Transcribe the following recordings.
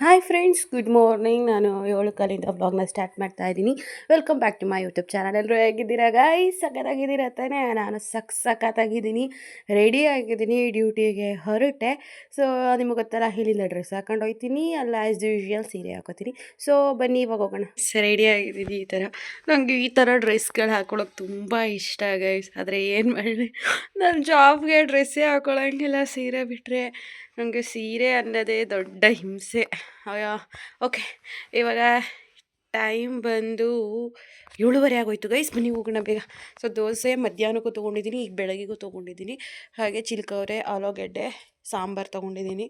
Hi friends, good morning. ನಾನು 7 ಕಾಲಿಂದ ವ್ಲಾಗ್ನ start ಮಾಡ್ತಾ ಇದ್ದೀನಿ. Welcome back to my YouTube channel. ಎಲ್ಲರೂ ಹೇಗಿದ್ದೀರಾ ಗೈಸ್? ಸಖತ್ತಾಗಿದ್ದೀರಾ ತಾನೇ? ನಾನು ಸಖತ್ತಾಗಿದ್ದೀನಿ, ರೆಡಿ ಆಗಿದ್ದೀನಿ, ಡ್ಯೂಟಿಗೆ ಹೊರಟೆ. ಸೊ ನಿಮಗೆ ಗೊತ್ತಲ್ಲ, ಇಲ್ಲಿಂದ ಡ್ರೆಸ್ ಹಾಕೊಂಡು ಹೋಗ್ತೀನಿ, ಅಲ್ಲ ಆ್ಯಸ್ ಯೂಶುವಲ್ ಸೀರೆ ಹಾಕೋತೀನಿ. ಸೊ ಬನ್ನಿ ಇವಾಗ ಹೋಗೋಣ. ರೆಡಿ ಆಗಿದ್ದೀನಿ. ಈ ಥರ ನನಗೆ ಈ ಥರ ಡ್ರೆಸ್ಗಳು ಹಾಕೊಳ್ಳೋಕೆ ತುಂಬ ಇಷ್ಟ ಗೈಸ್. ಆದರೆ ಏನು ಮಾಡಲಿ, ನಾನು ಜಾಬ್ಗೆ ಡ್ರೆಸ್ಸೇ ಹಾಕೊಳ್ಳೋಂಗಿಲ್ಲ, ಸೀರೆ ಬಿಟ್ಟರೆ. ನನಗೆ ಸೀರೆ ಅನ್ನೋದೇ ದೊಡ್ಡ ಹಿಂಸೆ. ಓಕೆ, ಇವಾಗ ಟೈಮ್ ಬಂದು 7:30 ಆಗೋಯ್ತು ಗೈಸ್. ಬನ್ನಿ ಹೋಗೋಣ ಬೇಗ. ಸೊ ದೋಸೆ ಮಧ್ಯಾಹ್ನಕ್ಕೂ ತೊಗೊಂಡಿದ್ದೀನಿ, ಈಗ ಬೆಳಗ್ಗೆಗೂ ತೊಗೊಂಡಿದ್ದೀನಿ. ಹಾಗೆ ಚಿಲ್ಕವರೆ, ಆಲೂಗಡ್ಡೆ, ಸಾಂಬಾರು ತೊಗೊಂಡಿದ್ದೀನಿ.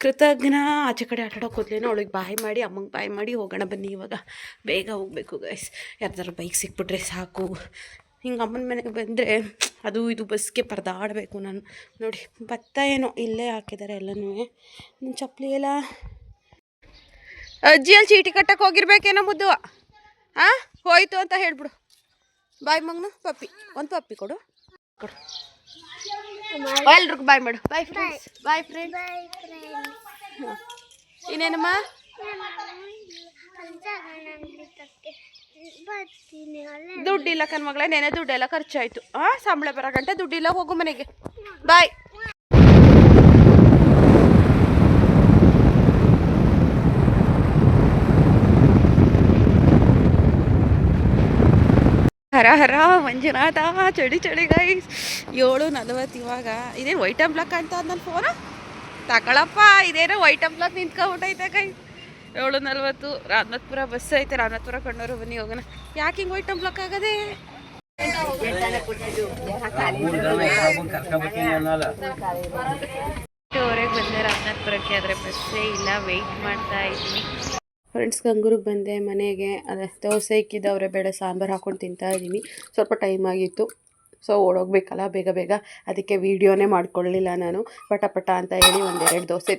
ಕೃತಜ್ಞ ಆಚೆ ಕಡೆ ಆಟಾಡೋಕೆ ಹೋದ್ಲೇನೋ, ಅವಳಿಗೆ ಬಾಯ್ ಮಾಡಿ, ಅಮ್ಮಂಗೆ ಬಾಯ್ ಮಾಡಿ ಹೋಗೋಣ ಬನ್ನಿ. ಇವಾಗ ಬೇಗ ಹೋಗಬೇಕು ಗೈಸ್. ಯಾರ್ದಾರು ಬೈಕ್ ಸಿಕ್ಬಿಟ್ರೆ ಸಾಕು. ಹಿಂಗೆ ಅಮ್ಮನ ಮನೆಗೆ ಬಂದರೆ ಅದು ಇದು ಬಸ್ಗೆ ಪರದಾಡಬೇಕು ನಾನು. ನೋಡಿ, ಭತ್ತ ಏನೋ ಇಲ್ಲೇ ಹಾಕಿದ್ದಾರೆ ಎಲ್ಲನೂ. ನನ್ನ ಚಪ್ಪಲಿ ಎಲ್ಲ ಅಜ್ಜಿಯಲ್ಲಿ ಚೀಟಿ ಕಟ್ಟಕ್ಕೆ ಹೋಗಿರ್ಬೇಕೇನೋ ಮುದ್ದು. ಹೋಯ್ತು ಅಂತ ಹೇಳ್ಬಿಡು. ಬಾಯ್ ಮಗನ ಪಪ್ಪಿ, ಒಂದು ಪಪ್ಪಿ ಕೊಡು. ಎಲ್ರಿಗೂ ಬಾಯ್ ಮಾಡು. Bye friends. Bye friends. ಇನ್ನೇನಮ್ಮ? ದುಡ್ಡಿಲ್ಲ ಕಣ್ಮಗಳೇ, ನೆನೆ ದುಡ್ಡೆಲ್ಲ ಖರ್ಚಾಯ್ತು. ಸಂಬಳ ಬರೋ ಗಂಟೆ ದುಡ್ಡಿಲ್ಲ, ಹೋಗು ಮನೆಗೆ. ಬಾಯ್. ಹರ ಹರ ಮಂಜುನಾಥ. ಚಳಿ ಗೈಸ್. 7:40 ಇವಾಗ. ಇದೇನು ವೈಟ್ ಆ್ಯಂಡ್ ಬ್ಲಾಕ್ ಅಂತ ನನ್ನ ಫೋನು ತಗೊಳಪ್ಪ. ಇದೇನೋ ವೈಟ್ ಆ್ಯಂಡ್ ಬ್ಲಾಕ್ ನಿಂತ್ಕೊಂಡ್ಬಿಟ್ಟೈತೆ ಗೈ. 7:40 ರಾಮನಾಥ್ಪುರ ಬಸ್ ಐತೆ. ರಾಮನಾಥ್ಪುರ ಕಣ್ಣೂರು, ಬನ್ನಿ ಹೋಗೋಣ. ಯಾಕೆ ಹಿಂಗೆ ವೈಟ್ ಆ್ಯಂಡ್ ಬ್ಲಾಕ್ ಆಗದೆ? ಹೊರಗೆ ಬಂದೆ ರಾಮನಾಥ್ಪುರಕ್ಕೆ, ಆದರೆ ಬಸ್ಸೇ ಇಲ್ಲ, ವೆಯ್ಟ್ ಮಾಡ್ತಾ ಇದ್ದೀನಿ. ಫ್ರೆಂಡ್ಸ್, ಗಂಗೂರಿಗೆ ಬಂದೆ ಮನೆಗೆ. ಅದೇ ದೋಸೆ ಇಕ್ಕಿದ್ದವ್ರೆ, ಬೇಳೆ ಸಾಂಬಾರು ಹಾಕ್ಕೊಂಡು ತಿಂತಾ ಇದ್ದೀನಿ. ಸ್ವಲ್ಪ ಟೈಮ್ ಆಗಿತ್ತು, ಸೊ ಓಡೋಗ್ಬೇಕಲ್ಲ ಬೇಗ. ಅದಕ್ಕೆ ವೀಡಿಯೋನೇ ಮಾಡ್ಕೊಳ್ಳಿಲ್ಲ ನಾನು. ಪಟ ಅಂತ ಹೇಳಿ 1-2 ದೋಸೆ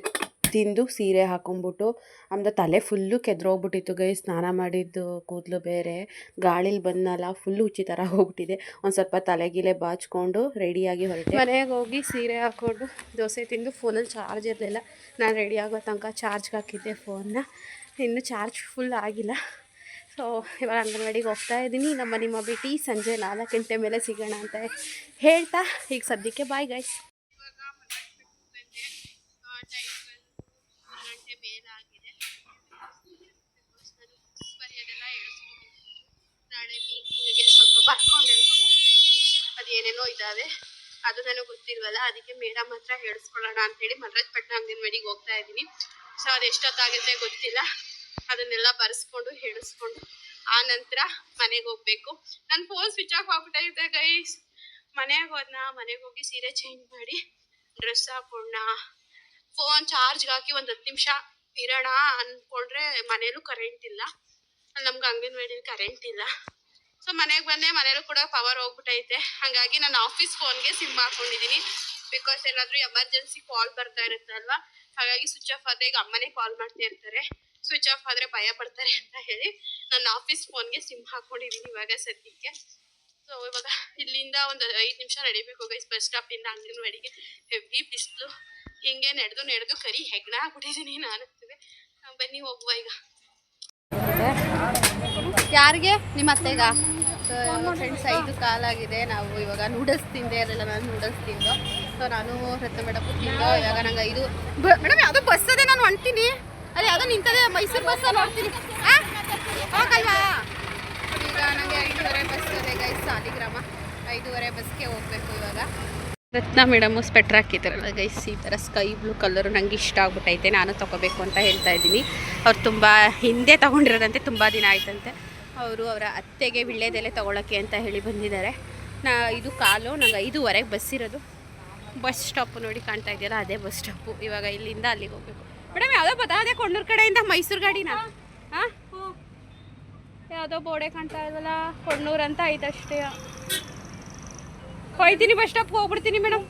ತಿಂದು ಸೀರೆ ಹಾಕೊಂಡ್ಬಿಟ್ಟು, ಆಮೇಲೆ ತಲೆ ಫುಲ್ಲು ಕೆದ್ರೋಗ್ಬಿಟ್ಟಿತ್ತು ಗೈ. ಸ್ನಾನ ಮಾಡಿದ್ದು ಕೂದಲು ಬೇರೆ ಗಾಳಿಲಿ ಬಂದಲ್ಲ, ಫುಲ್ಲು ಉಚ್ಚಿ ಥರ ಹೋಗ್ಬಿಟ್ಟಿದೆ. ಒಂದು ಸ್ವಲ್ಪ ತಲೆಗಿಲೆ ಬಾಚ್ಕೊಂಡು ರೆಡಿಯಾಗಿ ಹೊರಟೆ. ಮನೆಗೆ ಹೋಗಿ ಸೀರೆ ಹಾಕ್ಕೊಂಡು ದೋಸೆ ತಿಂದು, ಫೋನಲ್ಲಿ ಚಾರ್ಜ್ ಇರಲಿಲ್ಲ. ನಾನು ರೆಡಿ ಆಗೋ ತನಕ ಚಾರ್ಜ್ಗೆ ಹಾಕಿದ್ದೆ ಫೋನ್ನ. ಇನ್ನೂ ಚಾರ್ಜ್ ಫುಲ್ ಆಗಿಲ್ಲ. ಸೊ ಇವಾಗ ಅಂಗನವಾಡಿಗೆ ಹೋಗ್ತಾ ಇದ್ದೀನಿ. ನಿಮ್ಮ ಭೇಟಿ ಸಂಜೆ 4 ಗಂಟೆ ಮೇಲೆ ಸಿಗೋಣ ಅಂತ ಹೇಳ್ತಾ, ಈಗ ಸದ್ಯಕ್ಕೆ ಬಾಯ್ ಗೈಸ್. ನಾಳೆ ಮೀಟಿಂಗಿಗೆ ಸ್ವಲ್ಪ ಬರ್ಕೊಂಡೆಲ್ಲ ಹೋಗ್ಬೇಕು. ಅದೇನೇನೋ ಇದ್ದಾವೆ, ಅದು ನನಗೆ ಗೊತ್ತಿಲ್ವಲ್ಲ. ಅದಕ್ಕೆ ಮೇಡಮ್ ಹತ್ರ ಹೇಳಿಸ್ಕೊಳ್ಳೋಣ ಅಂತೇಳಿ ಮದ್ರಾಜಪಟ್ಟಣ ಅಂಗನವಾಡಿಗೆ ಹೋಗ್ತಾ ಇದ್ದೀನಿ. ಸೊ ಅದು ಎಷ್ಟೊತ್ತಾಗುತ್ತೆ ಗೊತ್ತಿಲ್ಲ. ಅದನ್ನೆಲ್ಲ ಬರೆಸ್ಕೊಂಡು ಹೇಳಿಸ್ಕೊಂಡು ಆ ನಂತರ ಮನೆಗೆ ಹೋಗ್ಬೇಕು. ನನ್ನ ಫೋನ್ ಸ್ವಿಚ್ ಆಫ್ ಆಗ್ಬಿಟ್ಟೈತೆ ಗೈಸ್. ಮನೆಗೆ ಹೋಗಿ ಸೀರೆ ಚೇಂಜ್ ಮಾಡಿ ಡ್ರೆಸ್ ಹಾಕೊಂಡ, ಫೋನ್ ಚಾರ್ಜ್ಗೆ ಹಾಕಿ ಒಂದು 10 ನಿಮಿಷ ಇರೋಣ ಅಂದ್ಕೊಂಡ್ರೆ ಮನೇಲೂ ಕರೆಂಟ್ ಇಲ್ಲ. ನಮ್ಗೆ ಅಂಗನವಾಡಿಲಿ ಕರೆಂಟ್ ಇಲ್ಲ. ಸೊ ಮನೆಗೆ ಬಂದೆ, ಮನೇಲೂ ಕೂಡ ಪವರ್ ಹೋಗ್ಬಿಟ್ಟೈತೆ. ಹಾಗಾಗಿ ನಾನು ಆಫೀಸ್ ಫೋನ್ಗೆ ಸಿಮ್ ಹಾಕೊಂಡಿದ್ದೀನಿ. ಬಿಕಾಸ್ ಏನಾದರೂ ಎಮರ್ಜೆನ್ಸಿ ಕಾಲ್ ಬರ್ತಾ ಇರುತ್ತಲ್ವ, ಹಾಗಾಗಿ ಸ್ವಿಚ್ ಆಫ್ ಆದರೆ ಈಗ ಅಮ್ಮನೇ ಕಾಲ್ ಮಾಡ್ತಾ ಇರ್ತಾರೆ. ಸ್ವಿಚ್ ಆಫ್ ಆದರೆ ಭಯ ಪಡ್ತಾರೆ ಅಂತ ಹೇಳಿ ನಾನು ಆಫೀಸ್ ಫೋನ್ಗೆ ಸಿಮ್ ಹಾಕ್ಕೊಂಡಿದ್ದೀನಿ ಇವಾಗ ಸದ್ಯಕ್ಕೆ. ಸೊ ಇವಾಗ ಇಲ್ಲಿಂದ ಒಂದು 5 ನಿಮಿಷ ನಡಿಬೇಕು ಗೈಸ್, ಬಸ್ ಸ್ಟಾಪಿಂದ ಅಂಗನವಾಡಿಗೆ. ಹೆವಿ ಬಿಸಿಲು, ಹಿಂಗೆ ನಡೆದು ಕರಿ ಹೆಗ್ಣ ಆಗ್ಬಿಟ್ಟಿದ್ದೀನಿ ನಾನು. ಬನ್ನಿ ಹೋಗುವ ಈಗ. ಯಾರಿಗೆ? ನಿಮ್ಮ ಅತ್ತೆಗ? ಫ್ರೆಂಡ್ಸ್, 5 ಕಾಲಾಗಿದೆ. ನಾವು ಇವಾಗ ನೂಡಲ್ಸ್ ತಿಂದೆ ಇರಲಿಲ್ಲ, ನಾನು ನೂಡಲ್ಸ್ ತಿಂದು. ಸೊ ನಾನು ರತ್ನ ಮೇಡಪ್ಪು ತಿಂದು. ಇವಾಗ ನಂಗೆ 5 ಮೇಡಮ್ ಯಾವುದೋ ಬಸ್ ಅದೇ, ನಾನು ಹೊಂಟೀನಿ. ಅದೇ ಯಾವುದೋ ನಿಂತದೆ, ಮೈಸೂರು ಬಸ್ ನೋಡ್ತೀನಿ. ಹೋಗಲ್ವಾ? ಈಗ ನನಗೆ 5:30 ಬಸ್ ಇದೆ ಗೈಸ್, ಸಾಲಿಗ್ರಾಮ. 5:30 ಬಸ್ಗೆ ಹೋಗ್ಬೇಕು ಇವಾಗ. ರತ್ನ ಮೇಡಮು ಸ್ವೆಟ್ರ್ ಹಾಕಿದ್ದಾರಲ್ಲ ಗೈಸ್, ಈ ಥರ ಸ್ಕೈ ಬ್ಲೂ ಕಲರು ನನಗೆ ಇಷ್ಟ ಆಗ್ಬಿಟ್ಟೈತೆ. ನಾನು ತೊಗೋಬೇಕು ಅಂತ ಹೇಳ್ತಾ ಇದ್ದೀನಿ. ಅವ್ರು ತುಂಬ ಹಿಂದೆ ತೊಗೊಂಡಿರೋದಂತೆ, ತುಂಬ ದಿನ ಆಯ್ತಂತೆ. ಅವರು ಅವರ ಅತ್ತೆಗೆ ವಿಳ್ಳೆದೆಲೆ ತೊಗೊಳಕ್ಕೆ ಅಂತ ಹೇಳಿ ಬಂದಿದ್ದಾರೆ. ಇದು ಕಾಲು, ನಂಗೆ 5:30 ಬಸ್ ಇರೋದು. ಬಸ್ ಸ್ಟಾಪು ನೋಡಿ ಕಾಣ್ತಾ ಇದೆಯಲ್ಲ, ಅದೇ ಬಸ್ ಸ್ಟಾಪು. ಇವಾಗ ಇಲ್ಲಿಂದ ಅಲ್ಲಿಗೆ ಹೋಗ್ಬೇಕು. ಮೇಡಮ್ ಯಾವುದೋ ಬತ್ತಾದೆ, ಕೊಣ್ಣೂರು ಕಡೆಯಿಂದ ಮೈಸೂರು ಗಾಡಿನ? ಯಾವುದೋ ಬೋರ್ಡೆ ಕಾಣ್ತಾ ಇಲ್ವಲ್ಲ, ಕೊಣ್ಣೂರು ಅಂತ ಐತಷ್ಟೇ. ಹೋಯ್ತೀನಿ, ಬಸ್ ಸ್ಟಾಪ್ಗೆ ಹೋಗ್ಬಿಡ್ತೀನಿ ಮೇಡಮ್.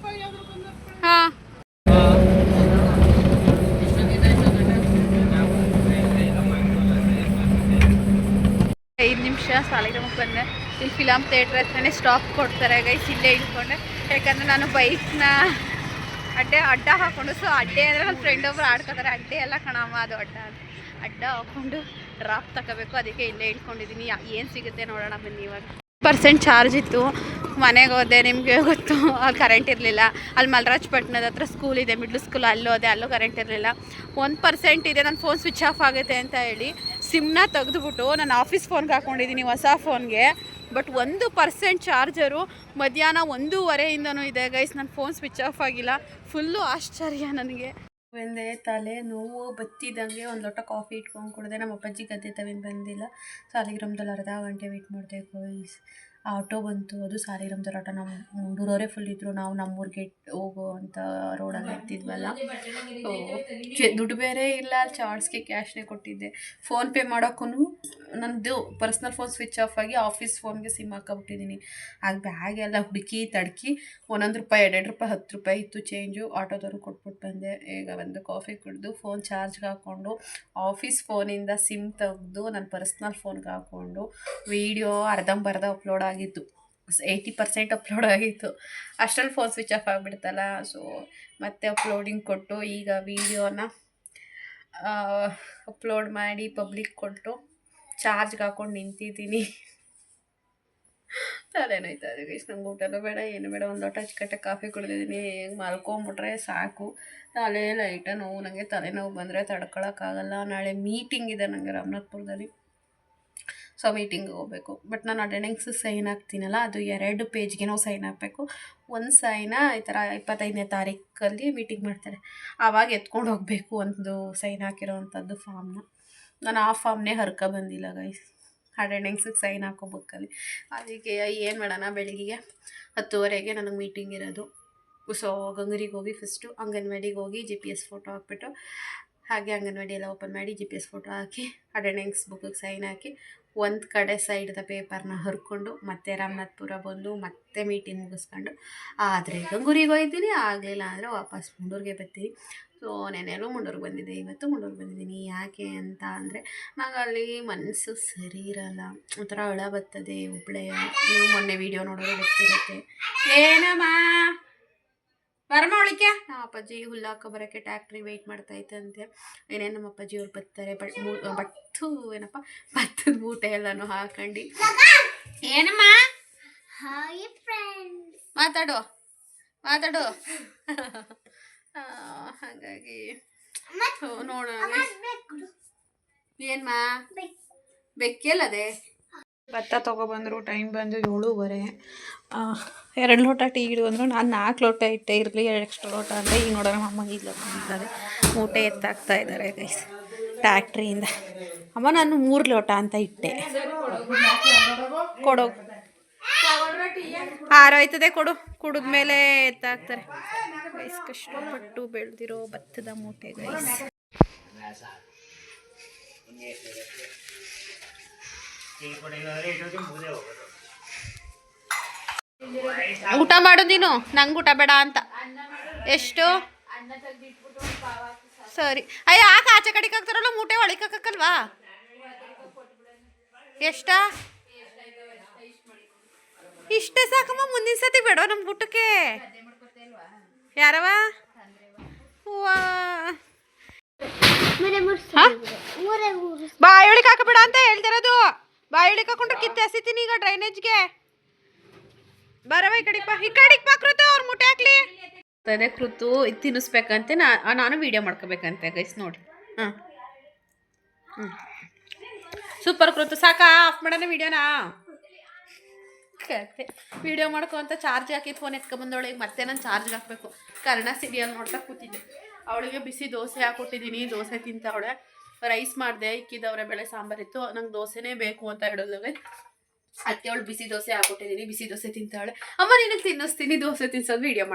5 ನಿಮಿಷ ಸಾಲಿಗ್ರಾಮಕ್ಕೆ ಬಂದೆ. ಇಲ್ಲಿ ಫಿಲಮ್ ಥಿಯೇಟ್ರ್ ಹತ್ರನೇ ಸ್ಟಾಪ್ ಕೊಡ್ತಾರೆ ಗೈಸ್, ಇಲ್ಲೇ ಇಳ್ಕೊಂಡೆ. ಯಾಕಂದರೆ ನಾನು ಬೈಕ್ನ ಅಡ್ಡ ಹಾಕೊಂಡು. ಸೊ ಅಡ್ಡೆ ಅಂದರೆ ನನ್ನ ಫ್ರೆಂಡ್ ಒಬ್ರು ಆಡ್ಕೋತಾರೆ, ಅಡ್ಡೆ ಎಲ್ಲ ಕಣಮ್ಮ ಅದು ಅಡ್ಡ ಹಾಕ್ಕೊಂಡು ಡ್ರಾಪ್ ತಗೋಬೇಕು. ಅದಕ್ಕೆ ಇಲ್ಲೇ ಇಟ್ಕೊಂಡಿದ್ದೀನಿ. ಏನು ಸಿಗುತ್ತೆ ನೋಡೋಣ ಬನ್ನಿ. ಇವಾಗ 1% ಚಾರ್ಜ್ ಇತ್ತು. ಮನೆಗೆ ಹೋದೆ, ನಿಮಗೆ ಗೊತ್ತು ಅಲ್ಲಿ ಕರೆಂಟ್ ಇರಲಿಲ್ಲ. ಅಲ್ಲಿ ಮಲ್ರಾಜಪಟ್ಟಣದ ಹತ್ರ ಸ್ಕೂಲ್ ಇದೆ, ಮಿಡ್ಲ್ ಸ್ಕೂಲ್, ಅಲ್ಲೋದೆ, ಅಲ್ಲೂ ಕರೆಂಟ್ ಇರಲಿಲ್ಲ. 1% ಇದೆ, ನನ್ನ ಫೋನ್ ಸ್ವಿಚ್ ಆಫ್ ಆಗುತ್ತೆ ಅಂತ ಹೇಳಿ ಸಿಮ್ನ ತೆಗೆದುಬಿಟ್ಟು ನಾನು ಆಫೀಸ್ ಫೋನ್ಗೆ ಹಾಕ್ಕೊಂಡಿದ್ದೀನಿ, ಹೊಸ ಫೋನ್ಗೆ. ಬಟ್ 1% ಚಾರ್ಜರು ಮಧ್ಯಾಹ್ನ 1:15 ಇದೆ ಗೈಸ್. ನನ್ನ ಫೋನ್ ಸ್ವಿಚ್ ಆಫ್ ಆಗಿಲ್ಲ. ಫುಲ್ಲು ಆಶ್ಚರ್ಯ ನನಗೆ. ಒಂದೇ ತಲೆ ನೋವು ಬತ್ತಿದಂಗೆ ಒಂದು ಲೋಟ ಕಾಫಿ ಇಟ್ಕೊಂಡು ಕುಡಿದೆ. ನಮ್ಮ ಅಪ್ಪಾಜಿ ಗದ್ದೆ ತವಿಂದು ಬಂದಿಲ್ಲ. ಸಾಲಿಗ್ರಾಮದಲ್ಲಿ ಅರ್ಧ ಗಂಟೆ ವೆಯ್ಟ್ ಮಾಡಿದೆ ಗೈಸ್. ಆಟೋ ಬಂತು, ಅದು ಸಾಲಿಗ್ರಾಮದಲ್ಲಿ ಆಟೋ. ನಮ್ಮ ಮುಂಡೂರವರೇ ಫುಲ್ ಇದ್ದರು. ನಾವು ನಮ್ಮೂರಿಗೆ ಹೋಗೋ ಅಂತ ರೋಡಲ್ಲಿ ಇರ್ತಿದ್ವಲ್ಲ. ದುಡ್ಡು ಬೇರೆ ಇಲ್ಲ, ಅಲ್ಲಿ ಚಾರ್ಜ್ಗೆ ಕ್ಯಾಶ್ನೇ ಕೊಟ್ಟಿದ್ದೆ. ಫೋನ್ಪೇ ಮಾಡೋಕ್ಕೂ ನನ್ನದು ಪರ್ಸ್ನಲ್ ಫೋನ್ ಸ್ವಿಚ್ ಆಫ್ ಆಗಿ ಆಫೀಸ್ ಫೋನ್ಗೆ ಸಿಮ್ ಹಾಕ್ಕೊಬಿಟ್ಟಿದ್ದೀನಿ. ಆಗ ಬ್ಯಾಗೆಲ್ಲ ಹುಡುಕಿ ತಡ್ಕಿ ₹1 ₹2 ₹10 ಇತ್ತು ಚೇಂಜು. ಆಟೋದವರು ಕೊಟ್ಬಿಟ್ಟು ಬಂದೆ. ಈಗ ಒಂದು ಕಾಫಿ ಕುಡಿದು ಫೋನ್ ಚಾರ್ಜ್ಗೆ ಹಾಕ್ಕೊಂಡು ಆಫೀಸ್ ಫೋನಿಂದ ಸಿಮ್ ತೆಗೆದು ನನ್ನ ಪರ್ಸ್ನಲ್ ಫೋನ್ಗೆ ಹಾಕ್ಕೊಂಡು ವೀಡಿಯೋ ಅರ್ಧಂಬರ್ಧ ಅಪ್ಲೋಡ್ ಆಗಿತ್ತು. 80% ಅಪ್ಲೋಡ್ ಆಗಿತ್ತು. ಅಷ್ಟರಲ್ಲಿ ಫೋನ್ ಸ್ವಿಚ್ ಆಫ್ ಆಗಿಬಿಡ್ತಲ್ಲ. ಸೊ ಮತ್ತೆ ಅಪ್ಲೋಡಿಂಗ್ ಕೊಟ್ಟು ಈಗ ವೀಡಿಯೋನ ಅಪ್ಲೋಡ್ ಮಾಡಿ ಪಬ್ಲಿಕ್ ಕೊಟ್ಟು ಚಾರ್ಜ್ಗೆ ಹಾಕ್ಕೊಂಡು ನಿಂತಿದ್ದೀನಿ. ತಲೆನೋಯ್ತಾ ಇದೆ ಗೈಸ್. ನಂಗೆ ಊಟನೂ ಬೇಡ, ಏನು ಬೇಡ. ಒಂದು ಲೋಟ ಅಚ್ಚುಕಟ್ಟಾಗಿ ಕಾಫಿ ಕುಡಿದಿದ್ದೀನಿ. ಹೇಗೆ ಮಲ್ಕೊಂಬಿಟ್ರೆ ಸಾಕು. ತಲೆ ಲೈಟ ನೋವು. ನನಗೆ ತಲೆನೋವು ಬಂದರೆ ತಡ್ಕೊಳಕ್ಕಾಗಲ್ಲ. ನಾಳೆ ಮೀಟಿಂಗ್ ಇದೆ ನನಗೆ ರಾಮನಾಥ್ಪುರದಲ್ಲಿ. ಸೊ ಮೀಟಿಂಗಿಗೆ ಹೋಗಬೇಕು. ಬಟ್ ನಾನು ಅಟೆಂಡೆನ್ಸ್ ಸೈನ್ ಹಾಕ್ತೀನಲ್ಲ, ಅದು 2 ಪೇಜ್ಗೆ ನಾವು ಸೈನ್ ಹಾಕಬೇಕು. ಒಂದು ಸೈನ ಈ ಥರ 25ನೇ ತಾರೀಕಲ್ಲಿ ಮೀಟಿಂಗ್ ಮಾಡ್ತಾರೆ, ಆವಾಗ ಎತ್ಕೊಂಡು ಹೋಗಬೇಕು ಒಂದು ಸೈನ್ ಹಾಕಿರೋ ಅಂಥದ್ದು ಫಾರ್ಮ್ನ. ನಾನು ಆ ಫಾರ್ಮ್ನೇ ಬಂದಿಲ್ಲ ಗೈಸ್. ಅಟೆಂಡೆನ್ಸಿಗೆ ಸೈನ್ ಹಾಕೋಬೇಕಲ್ಲಿ. ಅದಕ್ಕೆ ಏನು ಮಾಡೋಣ, ಬೆಳಗ್ಗೆ 10:30ಗೆ ನನಗೆ ಮೀಟಿಂಗ್ ಇರೋದು. ಸೊ ಗಂಗೂರಿಗೆ ಹೋಗಿ ಫಸ್ಟು ಅಂಗನವಾಡಿಗೆ ಹೋಗಿ GPS ಫೋಟೋ ಹಾಕ್ಬಿಟ್ಟು, ಹಾಗೆ ಅಂಗನವಾಡಿ ಎಲ್ಲ ಓಪನ್ ಮಾಡಿ GPS ಫೋಟೋ ಹಾಕಿ ಅಟೆಂಡೆನ್ಸ್ ಬುಕ್ಕಿಗೆ ಸೈನ್ ಹಾಕಿ ಒಂದು ಕಡೆ ಸೈಡ್ದ ಪೇಪರ್ನ ಹರ್ಕೊಂಡು ಮತ್ತೆ ರಾಮನಾಥ್ಪುರ ಬಂದು ಮತ್ತೆ ಮೀಟಿಂಗ್ ಮುಗಿಸ್ಕೊಂಡು ಆದರೆ ಗಂಗೂರಿಗೆ ಹೋಗಿದ್ದೀನಿ. ಆಗಲಿಲ್ಲ ಅಂದರೆ ವಾಪಸ್ ಮುಂಡೂರಿಗೆ ಬರ್ತೀನಿ. ಸೊ ನೆನೆಯಲ್ಲೂ ಮುಂಡೂರಿಗೆ ಬಂದಿದ್ದೆ, ಇವತ್ತು ಮುಂಡೂರಿಗೆ ಬಂದಿದ್ದೀನಿ. ಯಾಕೆ ಅಂತ ಅಂದರೆ ನಂಗೆ ಅಲ್ಲಿ ಮನಸ್ಸು ಸರಿ ಇರಲ್ಲ, ಒಂಥರ ಹಳ ಬರ್ತದೆ. ಒಬ್ಬಳೇ, ನೀವು ಮೊನ್ನೆ ವೀಡಿಯೋ ನೋಡೋದು ಗೊತ್ತಿರುತ್ತೆ. ಏನಮ್ಮ ಬರಮ್ಮ ಒಳಕ್ಕೆ. ನಮ್ಮ ಅಪ್ಪಾಜಿ ಹುಲ್ಲು ಹಾಕೋ ಬರೋಕ್ಕೆ ಟ್ಯಾಕ್ಟ್ರಿ ವೆಯ್ಟ್ ಮಾಡ್ತಾಯಿತ್ತಂತೆ. ಏನೇನು ನಮ್ಮ ಅಪ್ಪಾಜಿ ಅವ್ರು ಬರ್ತಾರೆ. ಭತ್ತದ ಮೂಟೆ ಎಲ್ಲನೂ ಹಾಕೊಂಡು. ಏನಮ್ಮ ಮಾತಾಡು ಹಾಗಾಗಿ ನೋಡೋಣ. ಏನ್ಮಾ ಬೆಕ್ಕೆಲ್ಲದೆ ಭತ್ತ ತೊಗೊಬಂದರು. ಟೈಮ್ ಬಂದು 7:30. 2 ಲೋಟ ಟೀ ಇಡು ಅಂದರು. ನಾನು 4 ಲೋಟ ಇಟ್ಟೆ, ಇರಲಿ 2 ಎಕ್ಸ್ಟ್ರಾ ಲೋಟ ಅಂತ. ಈಗ ನೋಡೋಣ ಅಮ್ಮ ಈಗ ಬಂದಿದ್ದಾರೆ, ಮೂಟೆ ಎತ್ತಾಕ್ತಾ ಇದ್ದಾರೆ ಗೈಸ್ ಟ್ಯಾಕ್ಟ್ರಿಯಿಂದ. ಅಮ್ಮ ನಾನು 3 ಲೋಟ ಅಂತ ಇಟ್ಟೆ. ಕೊಡು, ಆರೋಯ್ತದೆ, ಕೊಡು. ಕುಡಿದ್ಮೇಲೆ ಎತ್ತಾಕ್ತಾರೆ ಗೈಸ್. ಕಷ್ಟಪಟ್ಟು ಬೆಳೆದಿರೋ ಭತ್ತದ ಮೂಟೆ ಗೈಸ್. ಊಟ ಮಾಡು ನೀನು, ನಂಗೆ ಊಟ ಬೇಡ ಅಂತ. ಎಷ್ಟು ಸರಿ. ಅಯ್ಯ ಆಕ ಆಚೆ ಕಡೆಗೆ ಹಾಕ್ತಾರಲ್ಲ ಮೂಟೆ ಒಳಗೆ ಹಾಕಲ್ವಾ? ಎಷ್ಟ ಇಷ್ಟೇ ಸಾಕಮ್ಮ. ಮುಂದಿನ ಸತಿ ಬೇಡ ನಮ್ಗೆ ಊಟಕ್ಕೆ. ಯಾರವ ಬಾಯೊಳಿಗೆ ಹಾಕಬೇಡ ಅಂತ ಹೇಳ್ತಿರೋದು. ಬಾಯೊಳಿಗೆ ಹಾಕೊಂಡ್ರೆ ಕಿತ್ತೆ ಹಸಿತೀನಿ ಈಗ ಡ್ರೈನೇಜ್ಗೆ. ಬರವ ಈ ಕಡೆಗೆ ಬಾ ಕೃತು, ಅವ್ರ ಮುಟ್ಟೆ ಹಾಕ್ಲಿ. ಅದೇ ಕೃತು ಇದು ತಿನ್ನಿಸ್ಬೇಕಂತೆ. ನಾನು ವೀಡಿಯೋ ಮಾಡ್ಕೋಬೇಕಂತೆ ಗೈಸ್ ನೋಡಿ. ಸೂಪರ್ ಕೃತು. ಸಾಕಾ ಆಫ್ ಮಾಡೋಣ ವೀಡಿಯೋನಾ? ಕತೆ ವೀಡಿಯೋ ಮಾಡ್ಕೊ ಅಂತ ಚಾರ್ಜ್ ಹಾಕಿದ್ದು ಫೋನ್ ಎತ್ಕೊಂಬಂದವಳೆ. ಈಗ ಮತ್ತೆ ನಾನು ಚಾರ್ಜ್ಗೆ ಹಾಕಬೇಕು. ಕನ್ನಡ ಸೀರಿಯಲ್ ನೋಡ್ತಾ ಕೂತಿದ್ದೆ. ಅವಳಿಗೆ ಬಿಸಿ ದೋಸೆ ಹಾಕ್ಕೊಟ್ಟಿದ್ದೀನಿ, ದೋಸೆ ತಿಂತಾವಳೆ. ರೈಸ್ ಮಾಡಿದೆ, ಇಕ್ಕಿದವ್ರೆ ಬೇಳೆ ಸಾಂಬಾರಿತ್ತು. ನಂಗೆ ದೋಸೆನೇ ಬೇಕು ಅಂತ ಹೇಳಿದ್ಲು. ಅದಕ್ಕೆ ಅವಳು ಬಿಸಿ ದೋಸೆ ಹಾಕ್ಕೊಟ್ಟಿದ್ದೀನಿ, ಬಿಸಿ ದೋಸೆ ತಿಂತಾವಳೆ. ಅಮ್ಮ ನಿನಗೆ ತಿನ್ನಿಸ್ತೀನಿ, ದೋಸೆ ತಿನ್ಸೋದು ವೀಡಿಯೋ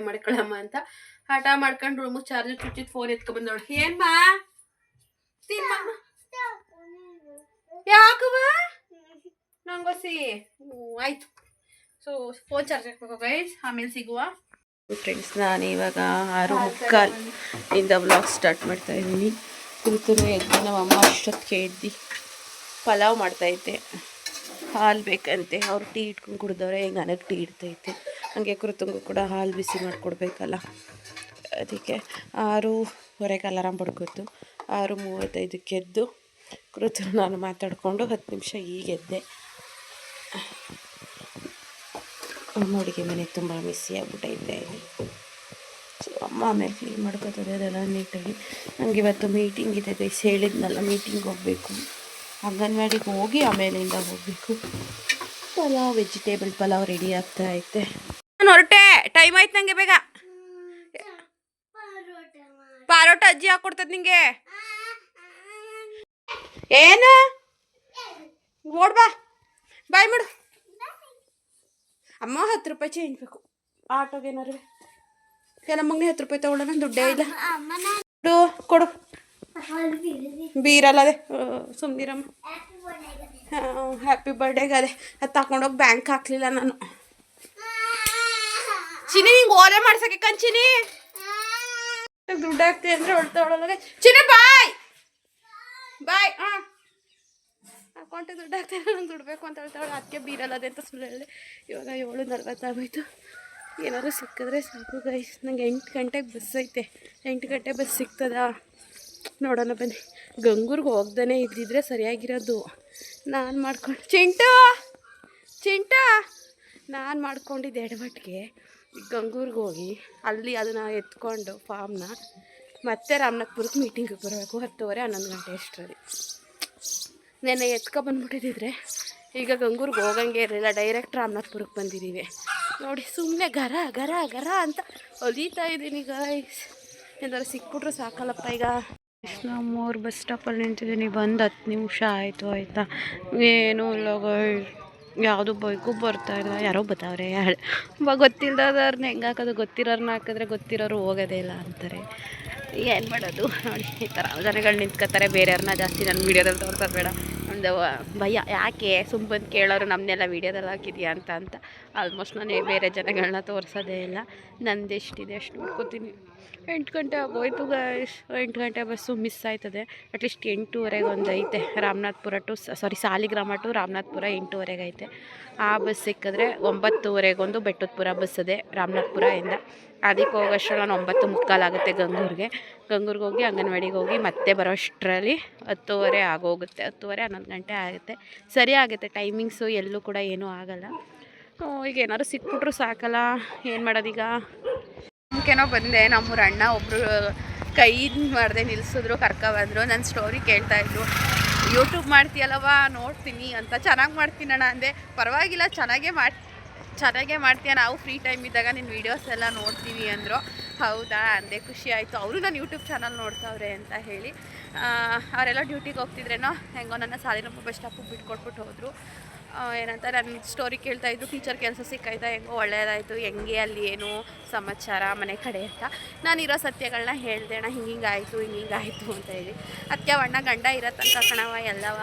ಮಾಡ್ಕೊಳ್ಳಮ್ಮ ಅಂತ ಹಠ ಮಾಡ್ಕೊಂಡು ರೂಮಿಗೆ ಚಾರ್ಜರ್ ಚುಚ್ಚಿದ್ದು ಫೋನ್ ಎತ್ಕೊಂಡ್ಬಂದವಳು. ಏನ್ಮಾ ತಿನ್ನಮ್ಮ? ಯಾಕವ ನಂಗೋಸಿ? ಆಯಿತು. ಸೊ ಫೋನ್ ಚಾರ್ಜ್ ಹಾಕ್ಬೇಕು ಗೈಸ್, ಆಮೇಲೆ ಸಿಗುವ. ಫ್ರೆಂಡ್ಸ್, ನಾನು ಇವಾಗ 6:45 ವ್ಲಾಗ್ ಸ್ಟಾರ್ಟ್ ಮಾಡ್ತಾಯಿದ್ದೀನಿ. ಕುರಿತರು ಎದ್ದು ನಮ್ಮ ಅಮ್ಮ ಅಷ್ಟೊತ್ತಿಗೆ ಎದ್ದು ಪಲಾವ್ ಮಾಡ್ತಾಯಿದ್ದೆ. ಹಾಲು ಬೇಕಂತೆ, ಅವ್ರು ಟೀ ಇಟ್ಕೊಂಡು ಕುಡಿದವ್ರೆ. ಈಗ ನನಗೆ ಟೀ ಇಡ್ತೈತೆ. ಹಾಗೆ ಕುರಿತಂಗೂ ಕೂಡ ಹಾಲು ಬಿಸಿ ಮಾಡಿಕೊಡ್ಬೇಕಲ್ಲ. ಅದಕ್ಕೆ 6:15ಕ್ಕೆ ಅಲಾರಾಮ್ ಬಡ್ಕೊತು. 6:35ಕ್ಕೆ ಎದ್ದು ಕೂತು ನಾನು ಮಾತಾಡಿಕೊಂಡು 10 ನಿಮಿಷ ಈಗ ಎದ್ದೆ. ಅಡುಗೆ ಮನೆ ತುಂಬ ಮಿಸ್ಸಿ ಆಗ್ಬಿಟ್ಟೈತೆ. ಸೊ ಅಮ್ಮ ಆಮೇಲೆ ಕ್ಲೀನ್ ಮಾಡ್ಕೊತದೆ ಅದೆಲ್ಲ ನೀಟಾಗಿ. ನನಗೆ ಇವತ್ತು ಮೀಟಿಂಗ್ ಇದೆ ಗೈಸ್, ಹೇಳಿದ್ನಲ್ಲ ಮೀಟಿಂಗ್ ಹೋಗಬೇಕು. ಅಂಗನವಾಡಿಗೆ ಹೋಗಿ ಆಮೇಲಿಂದ ಹೋಗಬೇಕು. ಪಲಾವ್, ವೆಜಿಟೇಬಲ್ ಪಲಾವ್ ರೆಡಿ ಆಗ್ತಾ ಐತೆ. ನಾನು ಹೊರಟೆ, ಟೈಮ್ ಆಯ್ತು ನನಗೆ. ಬೇಗ ಪಾರೋಟ ಅಜ್ಜಿ ಹಾಕ್ಕೊಡ್ತದ ನಿಂಗೆ. ಏನು ಓಡ್ಬಾ, ಬಾಯ್ ಮಾಡು. ಅಮ್ಮ 10 ರೂಪಾಯಿ ಚೇಂಜ್ ಬೇಕು ಆಟೋಗೆ. ಏನಾರು ನಮ್ಮಂಗೆ 10 ರೂಪಾಯಿ ತಗೊಳ್ಳೋಣ, ದುಡ್ಡೇ ಇಲ್ಲ. ಕೊಡು ಬೀರಲ್ಲ. ಅದೇ ಸುಮ್ಮನಿರಮ್ಮ. ಹ್ಯಾಪಿ ಬರ್ಡೇಗೆ ಅದೇ ಅದು ತಗೊಂಡೋಗಿ ಬ್ಯಾಂಕ್ ಹಾಕ್ಲಿಲ್ಲ ನಾನು. ಚಿನಿ ನಿಂಗೆ ಓಲೆ ಮಾಡ್ಸಕ್ಕೆ ಕಂಚಿನಿ ದುಡ್ಡು ಹಾಕ್ತಿ ಅಂದರೆ ಹೊಳ್ತೊಳಗೆ. ಚಿನಿ ಬಾಯ್ ಬಾಯ್. ಅಕೌಂಟಿಗೆ ದುಡ್ಡು ಹಾಕ್ತಾರೆ, ನಂಗೆ ದುಡ್ಡು ಬೇಕು ಅಂತ ಹೇಳ್ತಾಳೆ. ಅದಕ್ಕೆ ಬೀರಲ್ಲದೆ ಅಂತ ಸುಳ್ಳು ಹೇಳಿದೆ. ಇವಾಗ 7:40 ಆಗೋಯ್ತು. ಏನಾದರೂ ಸಿಕ್ಕಿದ್ರೆ ಸಾಕು ಗೈಸ್. ನಂಗೆ 8 ಗಂಟೆಗೆ ಬಸ್ ಐತೆ. 8 ಗಂಟೆ ಬಸ್ ಸಿಗ್ತದಾ ನೋಡೋಣ ಬನ್ನಿ. ಗಂಗೂರ್ಗೆ ಹೋಗ್ದೇ ಇದ್ದಿದ್ರೆ ಸರಿಯಾಗಿರೋದು. ನಾನು ಮಾಡ್ಕೊಂಡು ಚಿಂಟು ನಾನು ಮಾಡ್ಕೊಂಡಿದ್ದೆ ಎಡವಟ್ಟಿಗೆ. ಗಂಗೂರ್ಗೆ ಹೋಗಿ ಅಲ್ಲಿ ಅದನ್ನು ಎತ್ಕೊಂಡು ಫಾರ್ಮ್ನ ಮತ್ತೆ ರಾಮನಾಥ್ಪುರಕ್ಕೆ ಮೀಟಿಂಗಿಗೆ ಬರಬೇಕು. 10:30 11 ಗಂಟೆ ಅಷ್ಟರಲ್ಲಿ. ನೆನ್ನೆ ಬಂದ್ಬಿಟ್ಟಿದ್ದಿದ್ರೆ ಈಗ ಗಂಗೂರ್ಗೆ ಹೋಗಂಗೆ ಇರಲಿಲ್ಲ. ಡೈರೆಕ್ಟ್ ರಾಮನಾಥ್ಪುರಕ್ಕೆ ಬಂದಿದ್ದೀವಿ. ನೋಡಿ ಸುಮ್ಮನೆ ಗರ ಗರ ಗರ ಅಂತ ಹೊಲಿತಾ ಇದ್ದೀನಿ ಗೈಸ್. ಏನಾದ್ರು ಸಿಕ್ಬಿಟ್ರೆ ಸಾಕಲ್ಲಪ್ಪ. ಈಗ ನಾವು ಬಸ್ ಸ್ಟಾಪಲ್ಲಿ ನಿಂತಿದ್ದೀನಿ. ಬಂದು 10 ನಿಮಿಷ ಆಯಿತು ಆಯಿತಾ. ಏನೂ ಇಲ್ಲ ಗೈಸ್, ಯಾವುದು ಬೈಕು ಬರ್ತಾಯಿಲ್ಲ. ಯಾರೋ ಬರ್ತಾವ್ರೆ, ಗೊತ್ತಿಲ್ಲದವ್ರನ್ನ ಹೆಂಗೆ ಹಾಕೋದು. ಗೊತ್ತಿರೋರನ್ನ ಹಾಕಿದ್ರೆ ಗೊತ್ತಿರೋರು ಹೋಗೋದೇ ಇಲ್ಲ ಅಂತಾರೆ. ಏನು ಮಾಡೋದು ನೋಡಿ, ಈ ಥರ ಜನಗಳು ನಿಂತ್ಕೋತಾರೆ. ಬೇರೆಯವ್ರನ್ನ ಜಾಸ್ತಿ ನನ್ನ ವೀಡಿಯೋದಲ್ಲಿ ತೋರ್ಸೋದು ಬೇಡ, ಒಂದು ಭಯ. ಯಾಕೆ ಬಂದು ಕೇಳೋರು ನಮ್ಮನ್ನೆಲ್ಲ ವೀಡಿಯೋದಲ್ಲಿ ಹಾಕಿದ್ಯಾ ಅಂತ. ಆಲ್ಮೋಸ್ಟ್ ನಾನು ಬೇರೆ ಜನಗಳನ್ನ ತೋರಿಸೋದೇ ಇಲ್ಲ. ನಂದು ಎಷ್ಟಿದೆ ಅಷ್ಟು ನೋಡ್ಕೋತೀನಿ. 8 ಗಂಟೆ ಆಗೋಯ್ತು ಗೈಸ್. 8 ಗಂಟೆ ಬಸ್ಸು ಮಿಸ್ ಆಯ್ತದೆ. ಅಟ್ಲೀಸ್ಟ್ 8:30ಗೆ ಒಂದು ಐತೆ ರಾಮನಾಥ್ಪುರ ಟು ಸಾಲಿಗ್ರಾಮ ಟು ರಾಮನಾಥ್ಪುರ 8:30ಗೆ ಐತೆ. ಆ ಬಸ್ ಸಿಕ್ಕಿದ್ರೆ 9:30ಗೆ ಒಂದು ಬೆಟ್ಟದಪುರ ಬಸ್ ಅದೇ ರಾಮನಾಥ್ಪುರದಿಂದ. ಅದಕ್ಕೆ ಹೋಗೋಷ್ಟರಲ್ಲಿ ನಾನು 9:45 ಆಗುತ್ತೆ ಗಂಗೂರಿಗೆ ಹೋಗಿ ಅಂಗನವಾಡಿಗೆ ಹೋಗಿ ಮತ್ತೆ ಬರೋ ಅಷ್ಟರಲ್ಲಿ 10:30 ಆಗೋಗುತ್ತೆ. 10:30 11 ಗಂಟೆ ಆಗುತ್ತೆ. ಸರಿ ಆಗುತ್ತೆ ಟೈಮಿಂಗ್ಸು. ಎಲ್ಲೂ ಕೂಡ ಏನೂ ಆಗೋಲ್ಲ. ಈಗ ಏನಾದ್ರು ಸಿಕ್ಬಿಟ್ರು ಸಾಕಲ್ಲ. ಏನು ಮಾಡೋದೀಗ. ನಮ್ಗೇನೋ ಬಂದೆ. ನಮ್ಮೂರ ಅಣ್ಣ ಒಬ್ಬರು ಕೈ ಮಾಡಿದೆ ನಿಲ್ಲಿಸಿದ್ರು, ಕರ್ಕೊಬಂದರು. ನನ್ನ ಸ್ಟೋರಿ ಕೇಳ್ತಾಯಿದ್ರು. ಯೂಟ್ಯೂಬ್ ಮಾಡ್ತೀಯಲ್ಲವ ನೋಡ್ತೀನಿ ಅಂತ. ಚೆನ್ನಾಗಿ ಮಾಡ್ತೀನಿ ಅಣ್ಣ ಅಂದೆ. ಪರವಾಗಿಲ್ಲ, ಚೆನ್ನಾಗೇ ಮಾಡ್ತೀಯ, ನಾವು ಫ್ರೀ ಟೈಮ್ ಇದ್ದಾಗ ನಿನ್ನ ವೀಡಿಯೋಸ್ ಎಲ್ಲ ನೋಡ್ತೀವಿ ಅಂದರು. ಹೌದಾ ಅಂದೆ, ಖುಷಿ ಆಯಿತು. ಅವರು ನನ್ನ ಯೂಟ್ಯೂಬ್ ಚಾನಲ್ ನೋಡ್ತಾವ್ರೆ ಅಂತ ಹೇಳಿ. ಅವರೆಲ್ಲ ಡ್ಯೂಟಿಗೆ ಹೋಗ್ತಿದ್ರೇನೋ ಹೆಂಗೋ ನನ್ನ ಸಾಲಿಗ್ರಾಮ ಬಸ್ ಸ್ಟಾಪಿಗೆ ಬಿಟ್ಕೊಟ್ಬಿಟ್ಟು ಹೋದರು. ಏನಂತ ನನ್ನ ಸ್ಟೋರಿ ಕೇಳ್ತಾಯಿದ್ರು. ಟೀಚರ್ ಕೆಲಸ ಸಿಕ್ಕಾಯ್ತಾ, ಹೆಂಗೋ ಒಳ್ಳೆಯದಾಯಿತು, ಹೆಂಗೆ ಅಲ್ಲಿ ಏನು ಸಮಾಚಾರ ಮನೆ ಕಡೆ ಅಂತ. ನಾನಿರೋ ಸತ್ಯಗಳನ್ನ ಹೇಳ್ದೆ. ಅಣ್ಣ ಹಿಂಗಾಯಿತು ಅಂತ ಹೇಳಿ. ಅದಕ್ಕೆ ಅಣ್ಣ ಗಂಡ ಇರೋ ತನಕ ಕಣವ ಎಲ್ಲವ,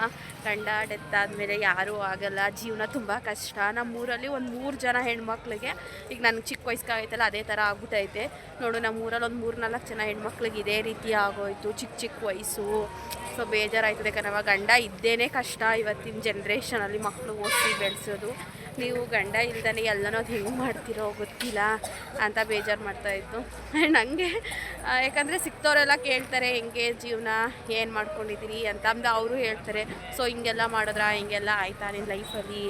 ಗಂಡ ಡೆತ್ ಆದಮೇಲೆ ಯಾರೂ ಆಗಲ್ಲ. ಜೀವನ ತುಂಬ ಕಷ್ಟ. ನಮ್ಮೂರಲ್ಲಿ ಒಂದು 3 ಜನ ಹೆಣ್ಮಕ್ಳಿಗೆ, ಈಗ ನನಗೆ ಚಿಕ್ಕ ವಯಸ್ಸಾಗೈತಲ್ಲ ಅದೇ ಥರ ಆಗ್ಬಿಟ್ಟೈತೆ ನೋಡು. ನಮ್ಮೂರಲ್ಲಿ ಒಂದು 3-4 ಜನ ಹೆಣ್ಮಕ್ಳಿಗೆ ಇದೇ ರೀತಿ ಆಗೋಯ್ತು. ಚಿಕ್ಕ ವಯಸ್ಸು. ಸೊ ಬೇಜಾರಾಯ್ತದೆ ಕಣವ. ಗಂಡ ಇದ್ದೇನೆ ಕಷ್ಟ ಇವತ್ತಿನ ಜನ್ರೇಷನಲ್ಲಿ. ಮಕ್ಕಳು ಓದಿಸಿ ಬೆಳೆಸೋದು. ನೀವು ಗಂಡ ಇಲ್ದೇ ಎಲ್ಲನೋ ಅದು ಹೆಂಗೆ ಮಾಡ್ತಿರೋ ಗೊತ್ತಿಲ್ಲ ಅಂತ ಬೇಜಾರು ಮಾಡ್ತಾಯಿತ್ತು. ಆ್ಯಂಡ್ ಹಂಗೆ ಯಾಕಂದರೆ ಸಿಕ್ತವರೆಲ್ಲ ಕೇಳ್ತಾರೆ ಹೆಂಗೆ ಜೀವನ, ಏನು ಮಾಡ್ಕೊಂಡಿದ್ದೀರಿ ಅಂತ ಅಂದು ಅವರು ಹೇಳ್ತಾರೆ. ಸೊ ಹಿಂಗೆಲ್ಲ ಮಾಡಿದ್ರ ಹಿಂಗೆಲ್ಲ ಆಯಿತಾ ನಿನ್ನ ಲೈಫಲ್ಲಿ,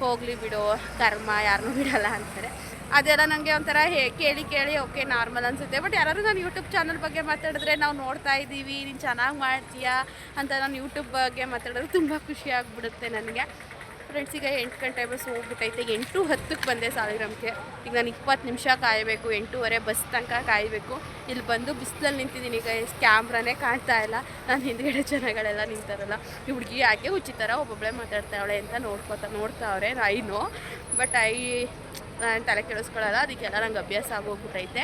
ಹೋಗಲಿ ಬಿಡು ಕರ್ಮ, ಯಾರನ್ನೂ ಬಿಡಲ್ಲ ಅಂತಾರೆ. ಅದೆಲ್ಲ ನನಗೆ ಒಂಥರ ಕೇಳಿ ಓಕೆ ನಾರ್ಮಲ್ ಅನಿಸುತ್ತೆ. ಬಟ್ ಯಾರು ನಾನು ಯೂಟ್ಯೂಬ್ ಚಾನಲ್ ಬಗ್ಗೆ ಮಾತಾಡಿದ್ರೆ, ನಾವು ನೋಡ್ತಾ ಇದ್ದೀವಿ ನೀನು ಚೆನ್ನಾಗಿ ಮಾಡ್ತೀಯಾ ಅಂತ ನಾನು ಯೂಟ್ಯೂಬ್ ಬಗ್ಗೆ ಮಾತಾಡಿದ್ರೆ ತುಂಬ ಖುಷಿ ಆಗಿಬಿಡುತ್ತೆ ನನಗೆ. ಫ್ರೆಂಡ್ಸ್, ಈಗ 8 ಗಂಟೆ ಬಸ್ ಹೋಗ್ಬಿಟ್ಟೈತೆ. 8:10ಕ್ಕೆ ಬಂದೆ ಸಾಲಿಗ್ರಾಮಕ್ಕೆ. ಈಗ ನಾನು 20 ನಿಮಿಷ ಕಾಯಬೇಕು. 8:30 ಬಸ್ ತನಕ ಕಾಯಬೇಕು. ಇಲ್ಲಿ ಬಂದು ಬಿಸಿಲಲ್ಲಿ ನಿಂತಿದ್ದೀನಿ. ಈಗ ಕ್ಯಾಮ್ರಾನೇ ಕಾಣ್ತಾ ಇಲ್ಲ. ನಾನು ಹಿಂದ್ಗಡೆ ಜನಗಳೆಲ್ಲ ನಿಂತಾರಲ್ಲ, ಈ ಹುಡುಗಿ ಯಾಕೆ ಹುಚ್ಚಿತಾರ ಒಬ್ಬೊಬ್ಬಳೇ ಮಾತಾಡ್ತಾವಳೆ ಅಂತ ನೋಡ್ತಾವ್ರೆ. ಐನೋ ಬಟ್ ನಾನು ತಲೆ ಕೆಡಿಸ್ಕೊಳ್ಳಲ್ಲ. ಅದಕ್ಕೆಲ್ಲ ನಂಗೆ ಅಭ್ಯಾಸ ಆಗೋಗ್ಬಿಟ್ಟೈತೆ.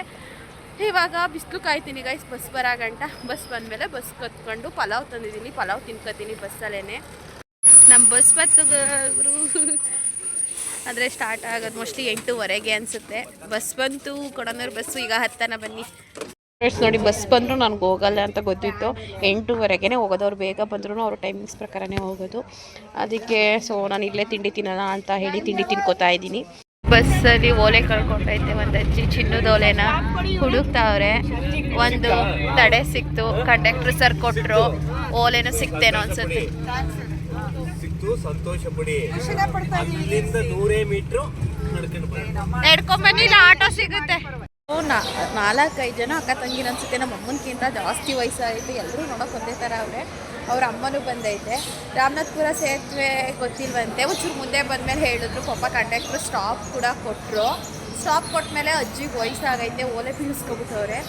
ಇವಾಗ ಬಿಸಿಲು ಕಾಯ್ತೀನಿ ಗೈಸ್ ಬಸ್ ಬರೋ ಗಂಟ. ಬಸ್ ಬಂದಮೇಲೆ ಬಸ್ ಕತ್ಕೊಂಡು ಪಲಾವ್ ತಂದಿದ್ದೀನಿ. ಪಲಾವ್ ತಿನ್ಕೋತೀನಿ ಬಸ್ಸಲ್ಲೇ. ನಮ್ಮ ಬಸ್ ಅಂದರೆ ಸ್ಟಾರ್ಟ್ ಆಗೋದು ಮೋಸ್ಟ್ಲಿ 8:30ಗೆ ಅನಿಸುತ್ತೆ. ಬಸ್ ಬಂತು, ಕೊಡನೂರು ಬಸ್ಸು. ಈಗ ಹತ್ತನ ಬನ್ನಿ. ನೋಡಿ ಬಸ್ ಬಂದರೂ ನನಗೆ ಹೋಗಲ್ಲ ಅಂತ ಗೊತ್ತಿತ್ತು. 8:30ಗೆ ಹೋಗೋದು. ಬೇಗ ಬಂದರೂ ಅವ್ರ ಟೈಮಿಂಗ್ಸ್ ಪ್ರಕಾರನೇ ಹೋಗೋದು. ಅದಕ್ಕೆ ಸೊ ನಾನು ಇಲ್ಲೇ ತಿಂಡಿ ತಿನ್ನೋಣ ಅಂತ ಹೇಳಿ ತಿಂಡಿ ತಿನ್ಕೋತಾ ಇದ್ದೀನಿ. ಬಸ್ಸಲ್ಲಿ ಓಲೆ ಕಳ್ಕೊಂಡೈತೆ ಒಂದು ಅಜ್ಜಿ ಚಿನ್ನದ ಓಲೆನ ಹುಡುಕ್ತಾವ್ರೆ. ಒಂದು ತಡೆ ಸಿಕ್ತು, ಕಂಡಕ್ಟರ್ ಸರ್ ಕೊಟ್ಟರು, ಓಲೆನೂ ಸಿಕ್ತೇನೋ ಅನ್ಸುತ್ತೆ. ಸಂತೋಷ ಪಡಿ. ಅಲ್ಲಿಂದ 100 ಮೀಟರ್ ನಡ್ಕೊಂಬಂದಿಲ್ಲ, ಆಟೋ ಸಿಗುತ್ತೆ. 4-5 ಜನ ಅಕ್ಕ ತಂಗಿನ ಅನ್ಸುತ್ತೆ. ನಮ್ಮ ಅಮ್ಮನಕ್ಕಿಂತ ಜಾಸ್ತಿ ವಯಸ್ಸಾಯಿತು. ಎಲ್ಲರೂ ನೋಡೋಕೆ ಒಂದೇ ಥರ ಅವ್ರೆ. ಅವ್ರ ಅಮ್ಮನೂ ಬಂದೈತೆ. ರಾಮನಾಥ್ಪುರ ಸೇತುವೆ ಗೊತ್ತಿಲ್ವಂತೆ, ಒಂಚೂರು ಮುಂದೆ ಬಂದಮೇಲೆ ಹೇಳಿದ್ರು. ಪಾಪ ಕಂಡಕ್ಟ್ರು ಸ್ಟಾಪ್ ಕೂಡ ಕೊಟ್ಟರು. ಸ್ಟಾಪ್ ಕೊಟ್ಟಮೇಲೆ ಅಜ್ಜಿಗೆ ವಯಸ್ಸಾಗೈತೆ, ಓಲೆ ಬೀಳಿಸ್ಕೊಬಿಟ್ಟವ್ರೆ.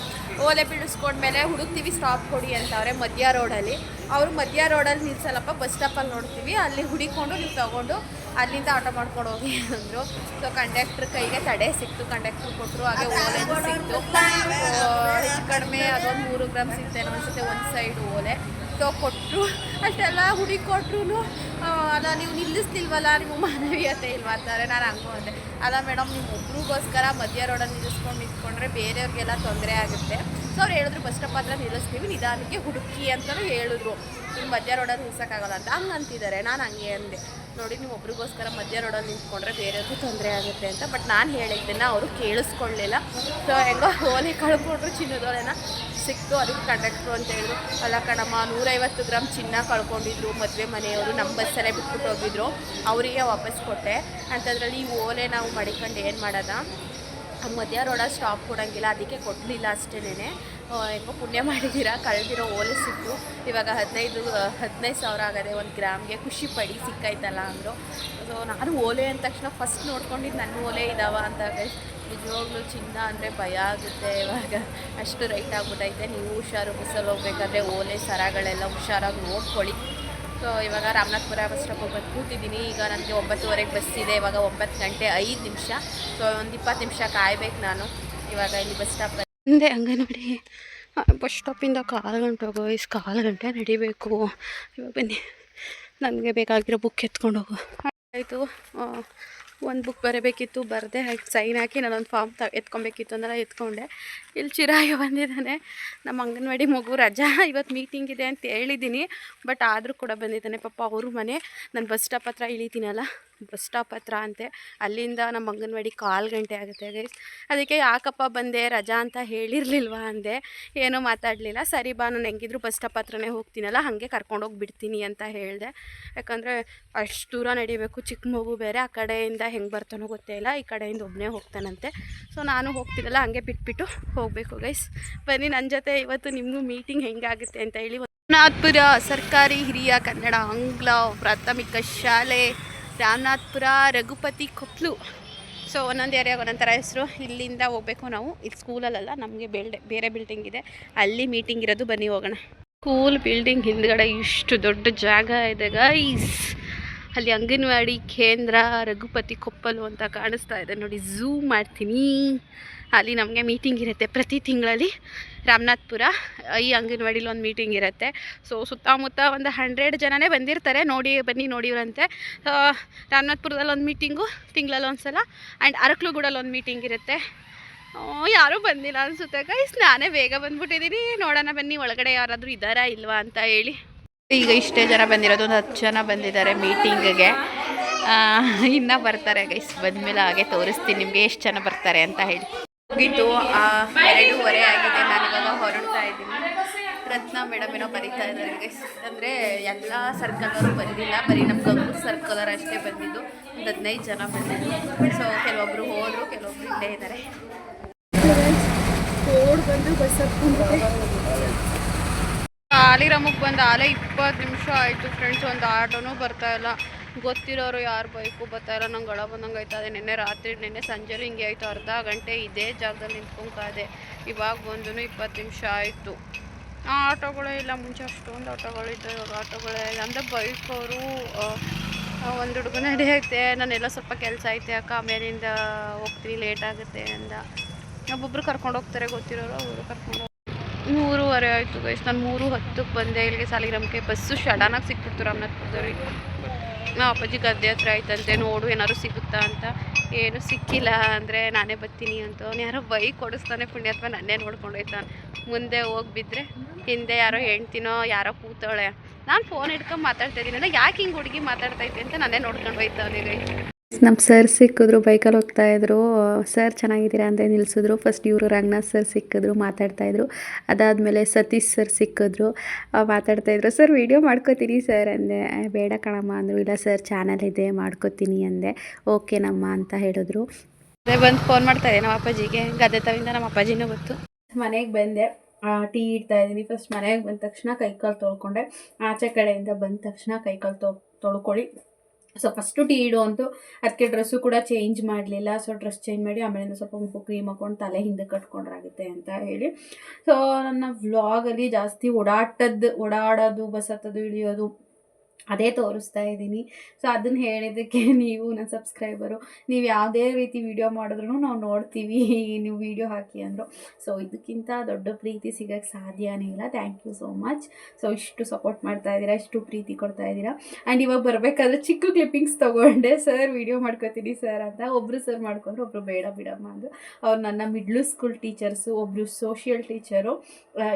ಓಲೆ ಬೀಳಿಸ್ಕೊಂಡ್ಮೇಲೆ ಹುಡುಕ್ತೀವಿ ಸ್ಟಾಪ್ ಕೊಡಿ ಅಂತವ್ರೆ ಮಧ್ಯ ರೋಡಲ್ಲಿ. ಅವರು ಮಧ್ಯ ರೋಡಲ್ಲಿ ನಿಲ್ಸಲ್ಲಪ್ಪ, ಬಸ್ ಸ್ಟಾಪಲ್ಲಿ ನೋಡ್ತೀವಿ, ಅಲ್ಲಿ ಹುಡಿಕೊಂಡು ನೀವು ತೊಗೊಂಡು ಅಲ್ಲಿಂದ ಆಟೋ ಮಾಡ್ಕೊಂಡು ಹೋಗಿ ಅಂದರು. ಸೊ ಕಂಡಕ್ಟ್ರ್ ಕೈಗೆ ತಡೆ ಸಿಕ್ತು, ಕಂಡಕ್ಟ್ರ್ ಕೊಟ್ಟರು. ಹಾಗೆ ಓಲೆನೂ ಸಿಕ್ತು. ಹೆಚ್ಚು ಕಡಿಮೆ ಅದೊಂದು 3 ಗ್ರಾಮ್ ಸಿಗ್ತೇನೋ ಅನಿಸುತ್ತೆ ಒಂದು ಸೈಡ್ ಓಲೆ. ಸೊ ಕೊಟ್ಟರು, ಅಷ್ಟೆಲ್ಲ ಹುಡುಕೊಟ್ರು. ಅಲ್ಲ ನೀವು ನಿಲ್ಲಿಸ್ತಿಲ್ವಲ್ಲ, ನೀವು ಮಾನವೀಯತೆ ಇಲ್ವಾ ಅಂತಾರೆ. ನಾನು ಹಂಗೂ ಅಂದೆ, ಅಲ್ಲ ಮೇಡಮ್ ನೀವು ಒಬ್ರಿಗೋಸ್ಕರ ಮಧ್ಯ ರೋಡಲ್ಲಿ ನಿಲ್ಲಿಸ್ಕೊಂಡ್ರೆ ಬೇರೆಯವ್ರಿಗೆಲ್ಲ ತೊಂದರೆ ಆಗುತ್ತೆ. ಸೊ ಅವ್ರು ಹೇಳಿದ್ರು ಬಸ್ ಸ್ಟಾಪ್ ಹತ್ರ ನಿಲ್ಲಿಸ್ತೀವಿ, ನಿಧಾನಕ್ಕೆ ಹುಡುಕಿ ಅಂತಲೂ ಹೇಳಿದ್ರು. ನೀವು ಮಧ್ಯ ರೋಡಲ್ಲಿ ನಿಲ್ಸೋಕ್ಕಾಗಲ್ಲ ಅಂತ ಹಂಗೆ ಅಂತಿದ್ದಾರೆ. ನಾನು ಹಂಗೆ ಅಂದೆ, ನೋಡಿ ನೀವು ಒಬ್ರಿಗೋಸ್ಕರ ಮಧ್ಯ ರೋಡಲ್ಲಿ ನಿಂತ್ಕೊಂಡ್ರೆ ಬೇರೆಯವ್ರಿಗೂ ತೊಂದರೆ ಆಗುತ್ತೆ ಅಂತ. ಬಟ್ ನಾನು ಹೇಳಿದ್ದನ್ನು ಅವರು ಕೇಳಿಸ್ಕೊಳ್ಳಲಿಲ್ಲ. ಸೊ ಹೆಂಗೋ ಓಲೆ ಕಳ್ಕೊಂಡ್ರು, ಚಿನ್ನದೋಲೆನ ಸಿಕ್ತು. ಅದಕ್ಕೆ ಕಂಡಕ್ಟ್ರು ಅಂತ ಹೇಳಿದ್ರು, ಅಲ್ಲ ಕಣಮ್ಮ 150 ಗ್ರಾಮ್ ಚಿನ್ನ ಕಳ್ಕೊಂಡಿದ್ರು ಮದುವೆ ಮನೆಯವರು, ನಮ್ಮ ಬಸ್ಸಲ್ಲೇ ಬಿಟ್ಬಿಟ್ಟು ಹೋಗಿದ್ರು, ಅವರಿಗೆ ವಾಪಸ್ ಕೊಟ್ಟೆ ಅಂತಂದ್ರಲ್ಲಿ ಈ ಓಲೆ ನಾವು ಮಡಿಕೊಂಡು ಏನು ಮಾಡೋದ, ಮಧ್ಯ ರೋಡಲ್ಲಿ ಸ್ಟಾಪ್ ಕೊಡೋಂಗಿಲ್ಲ, ಅದಕ್ಕೆ ಕೊಡಲಿಲ್ಲ ಅಷ್ಟೇನೆ. ಹೆಂಗೋ ಪುಣ್ಯ ಮಾಡಿದ್ದೀರಾ, ಕಳೆದಿರೋ ಓಲೆ ಸಿಕ್ತು. ಇವಾಗ 15 ಸಾವಿರ ಆಗದೆ ಒಂದು ಗ್ರಾಮ್ಗೆ. ಖುಷಿ ಪಡಿ ಸಿಕ್ಕಾಯ್ತಲ್ಲ ಅಂದರು. ಸೊ ನಾನು ಓಲೆ ಅಂದ ತಕ್ಷಣ ಫಸ್ಟ್ ನೋಡ್ಕೊಂಡಿದ್ದು ನನ್ನ ಓಲೆ ಇದ್ದಾವ ಅಂತ. ನಿಜವಾಗ್ಲೂ ಚಿನ್ನ ಅಂದರೆ ಭಯ ಆಗುತ್ತೆ ಇವಾಗ, ಅಷ್ಟು ರೈಟ್ ಆಗ್ಬಿಟ್ಟೈತೆ. ನೀವು ಹುಷಾರು, ಬಸ್ಸಲ್ಲಿ ಹೋಗ್ಬೇಕಾದ್ರೆ ಓಲೆ ಸರಗಳೆಲ್ಲ ಹುಷಾರಾಗಿ ನೋಡ್ಕೊಳ್ಳಿ. ಸೊ ಇವಾಗ ರಾಮನಾಥ್ಪುರ ಬಸ್ ಸ್ಟಾಪಿಗೆ ಬಂದು ಕೂತಿದ್ದೀನಿ. ಈಗ ನನಗೆ 9:30 ಬಸ್ ಇದೆ. ಇವಾಗ 9 ಗಂಟೆ 5 ನಿಮಿಷ. ಸೊ ಒಂದು 20 ನಿಮಿಷ ಕಾಯ್ಬೇಕು ನಾನು. ಇವಾಗ ಇಲ್ಲಿ ಬಸ್ ಸ್ಟಾಪ್ ಬಂದೆ. ಅಂಗನವಾಡಿ ಬಸ್ ಸ್ಟಾಪಿಂದ 1/4 ಗಂಟೆ ಹೋಗೋ, 1/4 ಗಂಟೆ ನಡಿಬೇಕು. ಇವಾಗ ಬನ್ನಿ, ನನಗೆ ಬೇಕಾಗಿರೋ ಬುಕ್ ಎತ್ಕೊಂಡು ಹೋಗು. ಆಯಿತು, ಒಂದು ಬುಕ್ ಬರಬೇಕಿತ್ತು, ಬರದೆ ಸೈನ್ ಹಾಕಿ ನಾನೊಂದು ಫಾರ್ಮ್ ಎತ್ಕೊಬೇಕಿತ್ತು ಅಂದೆಲ್ಲ ಎತ್ಕೊಂಡೆ. ಇಲ್ಲಿ ಚಿರಾಯ ಬಂದಿದ್ದಾನೆ, ನಮ್ಮ ಅಂಗನವಾಡಿ ಮಗು ರಜಾ, ಇವತ್ತು ಮೀಟಿಂಗ್ ಇದೆ ಅಂತ ಹೇಳಿದ್ದೀನಿ. ಬಟ್ ಆದರೂ ಕೂಡ ಬಂದಿದ್ದಾನೆ ಪಾಪ. ಅವ್ರ ಮನೆ ನಾನು ಬಸ್ ಸ್ಟಾಪ್ ಹತ್ರ ಇಳಿತೀನಲ್ಲ, ಬಸ್ ಸ್ಟಾಪ್ ಹತ್ರ ಅಂತೆ, ಅಲ್ಲಿಂದ ನಮ್ಮ ಅಂಗನವಾಡಿ 1/4 ಗಂಟೆ ಆಗುತ್ತೆ ಗೈಸ್. ಅದಕ್ಕೆ ಯಾಕಪ್ಪ ಬಂದೆ, ರಜಾ ಅಂತ ಹೇಳಿರಲಿಲ್ವಾ ಅಂದೆ. ಏನೂ ಮಾತಾಡಲಿಲ್ಲ. ಸರಿ ಬಾ, ನಾನು ಹೆಂಗಿದ್ರು ಬಸ್ ಸ್ಟಾಪ್ ಹತ್ರನೇ ಹೋಗ್ತೀನಲ್ಲ, ಹಾಗೆ ಕರ್ಕೊಂಡೋಗಿ ಬಿಡ್ತೀನಿ ಅಂತ ಹೇಳಿದೆ. ಯಾಕಂದರೆ ಅಷ್ಟು ದೂರ ನಡಿಬೇಕು, ಚಿಕ್ಕ ಮಗು ಬೇರೆ. ಆ ಕಡೆಯಿಂದ ಹೆಂಗೆ ಬರ್ತಾನೋ ಗೊತ್ತೇ ಇಲ್ಲ, ಈ ಕಡೆಯಿಂದ ಒಬ್ಬನೇ ಹೋಗ್ತಾನಂತೆ. ಸೊ ನಾನು ಹೋಗ್ತೀನಲ್ಲ, ಹಂಗೆ ಬಿಟ್ಬಿಟ್ಟು ಹೋಗಬೇಕು ಗೈಸ್. ಬನ್ನಿ ನನ್ನ ಜೊತೆ ಇವತ್ತು ನಿಮಗೂ ಮೀಟಿಂಗ್ ಹೆಂಗಾಗುತ್ತೆ ಅಂತ ಹೇಳಿ. ರಾಮನಾಥ್ಪುರ ಸರ್ಕಾರಿ ಹಿರಿಯ ಕನ್ನಡ ಆಂಗ್ಲ ಪ್ರಾಥಮಿಕ ಶಾಲೆ, ರಾಮನಾಥ್ಪುರ ರಘುಪತಿ ಕೊಪ್ಲು. ಸೊ ಒಂದೊಂದು ಏರಿಯಾಗೆ ಒಂದೊಂದು ಥರ ಹೆಸರು. ಇಲ್ಲಿಂದ ಹೋಗಬೇಕು ನಾವು. ಇಲ್ಲಿ ಸ್ಕೂಲಲ್ಲ, ನಮಗೆ ಬೇರೆ ಬಿಲ್ಡಿಂಗ್ ಇದೆ, ಅಲ್ಲಿ ಮೀಟಿಂಗ್ ಇರೋದು. ಬನ್ನಿ ಹೋಗೋಣ. ಸ್ಕೂಲ್ ಬಿಲ್ಡಿಂಗ್ ಹಿಂದ್ಗಡೆ ಇಷ್ಟು ದೊಡ್ಡ ಜಾಗ ಇದೆ ಗೈಸ್. ಅಲ್ಲಿ ಅಂಗನವಾಡಿ ಕೇಂದ್ರ ರಘುಪತಿ ಕೊಪ್ಪಲು ಅಂತ ಕಾಣಿಸ್ತಾ ಇದೆ ನೋಡಿ. ಝೂಮ್ ಮಾಡ್ತೀನಿ. ಅಲ್ಲಿ ನಮಗೆ ಮೀಟಿಂಗ್ ಇರುತ್ತೆ ಪ್ರತಿ ತಿಂಗಳಲ್ಲಿ. ರಾಮನಾಥ್ಪುರ ಈ ಅಂಗನವಾಡಿಲಿ ಒಂದು ಮೀಟಿಂಗ್ ಇರುತ್ತೆ. ಸೊ ಸುತ್ತಮುತ್ತ ಒಂದು 100 ಜನನೇ ಬಂದಿರ್ತಾರೆ. ಬನ್ನಿ ನೋಡಿವ್ರಂತೆ. ರಾಮನಾಥ್ಪುರದಲ್ಲಿ ಒಂದು ಮೀಟಿಂಗು ತಿಂಗಳಲ್ಲಿ ಒಂದು ಸಲ. ಆ್ಯಂಡ್ ಅರಕಲಗೂಡಲ್ಲಿ ಒಂದು ಮೀಟಿಂಗ್ ಇರುತ್ತೆ. ಯಾರೂ ಬಂದಿಲ್ಲ ಅನಿಸುತ್ತೆ ಗೈಸ್, ನಾನೇ ಬೇಗ ಬಂದ್ಬಿಟ್ಟಿದ್ದೀನಿ. ನೋಡೋಣ ಬನ್ನಿ ಒಳಗಡೆ ಯಾರಾದರೂ ಇದ್ದಾರಾ ಇಲ್ವಾ ಅಂತ ಹೇಳಿ. ಈಗ ಇಷ್ಟೇ ಜನ ಬಂದಿರೋದು, ಒಂದು 10 ಜನ ಬಂದಿದ್ದಾರೆ ಮೀಟಿಂಗಿಗೆ. ಇನ್ನೂ ಬರ್ತಾರೆ ಗೈಸ್, ಬಂದಮೇಲೆ ಹಾಗೆ ತೋರಿಸ್ತೀನಿ ನಿಮಗೆ ಎಷ್ಟು ಜನ ಬರ್ತಾರೆ ಅಂತ ಹೇಳಿ. ಮುಗೀತು, 2:15 ಆಗಿದೆ. ನಾನಿವಾಗ ಹೊರಡ್ತಾ ಇದ್ದೀನಿ. ರತ್ನ ಮೇಡಮ್ ಏನೋ ಬರೀತಾ ಇದ್ದಾರೆ ಗೈಸ್. ಅಂದರೆ ಎಲ್ಲ ಸರ್ಕಲರು ಬಂದಿಲ್ಲ, ಬರೀ ನಮ್ಮ ಗಂಗೂರು ಸರ್ಕಲರ್ ಅಷ್ಟೇ ಬಂದಿದ್ದು. ಒಂದು 15 ಜನ ಬಂದಿದ್ದು. ಸೊ ಕೆಲವೊಬ್ಬರು ಹೋದರು, ಕೆಲವೊಬ್ರು ಇಲ್ಲೇ ಇದ್ದಾರೆ. ಓಡ್ ಬಂದು ಬಸ್ ಹತ್ಕೊಂಡ್ಬಿಟ್ಟೆ. ಆಲಿರಾಮಕ್ಕೆ ಬಂದು ಆಲೇ 20 ನಿಮಿಷ ಆಯಿತು ಫ್ರೆಂಡ್ಸ್. ಒಂದು ಆಟೋನೂ ಬರ್ತಾಯಿಲ್ಲ. ಗೊತ್ತಿರೋರು ಯಾರು ಬೈಕು ಬರ್ತಾಯಿಲ್ಲ. ನಂಗೆ ಒಳ ಬಂದಂಗೆ ಆಯ್ತದೆ. ನಿನ್ನೆ ಸಂಜೆಲೂ ಹಿಂಗೆ ಆಯಿತು. ಅರ್ಧ ಗಂಟೆ ಇದೇ ಜಾಗದಲ್ಲಿ ನಿಂತ್ಕೊಂಡ್ಕಾದೆ. ಇವಾಗ ಬಂದು 20 ನಿಮಿಷ ಆಯಿತು. ಆಟೋಗಳೇ ಇಲ್ಲ. ಮುಂಚೆ ಅಷ್ಟೊಂದು ಆಟೋಗಳಿತ್ತು, ಇವಾಗ ಆಟೋಗಳೇ ಇಲ್ಲ. ಅಂದರೆ ಬೈಕವರು ಒಂದು ಹುಡುಗ ನಡೆಯುತ್ತೆ, ನಾನೆಲ್ಲ ಸ್ವಲ್ಪ ಕೆಲಸ ಐತೆ ಅಕ್ಕ, ಆಮೇಲಿಂದ ಹೋಗ್ತೀನಿ, ಲೇಟ್ ಆಗುತ್ತೆ ಅಂದ. ಒಬ್ಬೊಬ್ರು ಕರ್ಕೊಂಡು ಹೋಗ್ತಾರೆ ಗೊತ್ತಿರೋರು, ಅವರು ಕರ್ಕೊಂಡು 3:15 ಆಯಿತು ಗೈಸ್. ನಾನು 3:10ಕ್ಕೆ ಬಂದೆ ಇಲ್ಲಿಗೆ. ಸಾಲಿಗ್ರಾಮಕ್ಕೆ ಬಸ್ಸು ಸಡನ್ನಾಗಿ ಸಿಕ್ಬಿಡ್ತು ರಾಮನಾಥ್ಪುರದವ್ರಿಗೆ. ಅಪ್ಪಾಜಿ ಗದ್ದೆ ಹತ್ರ ಆಯ್ತಂತೆ, ನೋಡು ಏನಾದ್ರು ಸಿಗುತ್ತಾ ಅಂತ. ಏನು ಸಿಕ್ಕಿಲ್ಲ. ಅಂದರೆ ನಾನೇ ಬರ್ತೀನಿ ಅಂತ ಅವ್ನು ಯಾರೋ ಬೈಕ್ ಕೊಡಿಸ್ತಾನೆ ಪುಣ್ಯಾತ್ಮ, ನನ್ನೇ ನೋಡ್ಕೊಂಡು ಹೋಯ್ತಾನೆ. ಮುಂದೆ ಹೋಗಿ ಬಿದ್ದರೆ ಹಿಂದೆ ಯಾರೋ ಹೆಣ್ತಿನೋ ಯಾರೋ ಕೂತವಳೆ. ನಾನು ಫೋನ್ ಹಿಡ್ಕೊಂಡು ಮಾತಾಡ್ತಾ ಇದ್ದೀನಿ, ಯಾಕೆ ಹಿಂಗೆ ಹುಡುಗಿ ಮಾತಾಡ್ತೈತೆ ಅಂತ ನನ್ನೇ ನೋಡ್ಕೊಂಡು ಹೋಯ್ತಾವನಿಗೆ. ನಮ್ಮ ಸರ್ ಸಿಕ್ಕಿದ್ರು, ಬೈಕಲ್ಲಿ ಹೋಗ್ತಾಯಿದ್ರು. ಸರ್ ಚೆನ್ನಾಗಿದ್ದೀರಾ ಅಂತ ನಿಲ್ಲಿಸಿದ್ರು. ಫಸ್ಟ್ ಇವರು ರಂಗನಾಥ್ ಸರ್ ಸಿಕ್ಕಿದ್ರು, ಮಾತಾಡ್ತಾಯಿದ್ರು. ಅದಾದಮೇಲೆ ಸತೀಶ್ ಸರ್ ಸಿಕ್ಕಿದ್ರು, ಮಾತಾಡ್ತಾಯಿದ್ರು. ಸರ್ ವೀಡಿಯೋ ಮಾಡ್ಕೋತೀನಿ ಸರ್ ಅಂದೆ. ಬೇಡ ಕಣಮ್ಮ ಅಂದರು. ಇಲ್ಲ ಸರ್ ಚಾನಲ್ ಇದೆ, ಮಾಡ್ಕೋತೀನಿ ಅಂದೆ. ಓಕೆನಮ್ಮ ಅಂತ ಹೇಳಿದ್ರು. ಅದೇ ಬಂದು ಫೋನ್ ಮಾಡ್ತಾಯಿದ್ದೆ ನಮ್ಮ ಅಪ್ಪಾಜಿಗೆ. ಗದ್ದೆ ತವಿಂದ ನಮ್ಮ ಅಪ್ಪಾಜಿನೂ ಗೊತ್ತು. ಮನೆಗೆ ಬಂದೆ, ಟೀ ಇಡ್ತಾ ಇದ್ದೀನಿ. ಫಸ್ಟ್ ಮನೆಗೆ ಬಂದ ತಕ್ಷಣ ಕೈಕಾಲು ತೊಳ್ಕೊಂಡೆ. ಆಚೆ ಕಡೆಯಿಂದ ಬಂದ ತಕ್ಷಣ ಕೈಕಾಲು ತೊಳ್ಕೊಳ್ಳಿ. ಸೊ ಫಸ್ಟು ಟೀ ಇಡು ಅಂತು. ಅದಕ್ಕೆ ಡ್ರೆಸ್ಸು ಕೂಡ ಚೇಂಜ್ ಮಾಡಲಿಲ್ಲ. ಸೊ ಡ್ರೆಸ್ ಚೇಂಜ್ ಮಾಡಿ ಆಮೇಲೆ ಸ್ವಲ್ಪ ಮುಖ ಕ್ರೀಮ್ ಹಾಕೊಂಡು ತಲೆ ಹಿಂದೆ ಕಟ್ಕೊಂಡ್ರಾಗುತ್ತೆ ಅಂತ ಹೇಳಿ. ಸೊ ನನ್ನ ವ್ಲಾಗಲ್ಲಿ ಜಾಸ್ತಿ ಓಡಾಡೋದು, ಬಸ್ ಹತ್ತೋದು, ಇಳಿಯೋದು ಅದೇ ತೋರಿಸ್ತಾ ಇದ್ದೀನಿ. ಸೊ ಅದನ್ನು ಹೇಳಿದ್ದಕ್ಕೆ ನೀವು ನನ್ನ ಸಬ್ಸ್ಕ್ರೈಬರು, ನೀವು ಯಾವುದೇ ರೀತಿ ವೀಡಿಯೋ ಮಾಡಿದ್ರೂ ನಾವು ನೋಡ್ತೀವಿ, ನೀವು ವೀಡಿಯೋ ಹಾಕಿ ಅಂದರು. ಸೊ ಇದಕ್ಕಿಂತ ದೊಡ್ಡ ಪ್ರೀತಿ ಸಿಗೋಕ್ಕೆ ಸಾಧ್ಯನೇ ಇಲ್ಲ. Thank you so much. So ಇಷ್ಟು ಸಪೋರ್ಟ್ ಮಾಡ್ತಾಯಿದ್ದೀರಾ, ಇಷ್ಟು ಪ್ರೀತಿ ಕೊಡ್ತಾಯಿದ್ದೀರಾ. ಆ್ಯಂಡ್ ಇವಾಗ ಬರಬೇಕಾದ್ರೆ ಚಿಕ್ಕ ಕ್ಲಿಪ್ಪಿಂಗ್ಸ್ ತೊಗೊಂಡೆ. ಸರ್ ವೀಡಿಯೋ ಮಾಡ್ಕೋತೀನಿ ಸರ್ ಅಂತ. ಒಬ್ಬರು ಸರ್ ಮಾಡ್ಕೊಂಡ್ರು, ಒಬ್ಬರು ಬೇಡ ಬಿಡಮ್ಮ ಅಂದರು. ಅವ್ರು ನನ್ನ ಮಿಡ್ಲ್ ಸ್ಕೂಲ್ ಟೀಚರ್ಸು, ಒಬ್ಬರು ಸೋಷಿಯಲ್ ಟೀಚರು,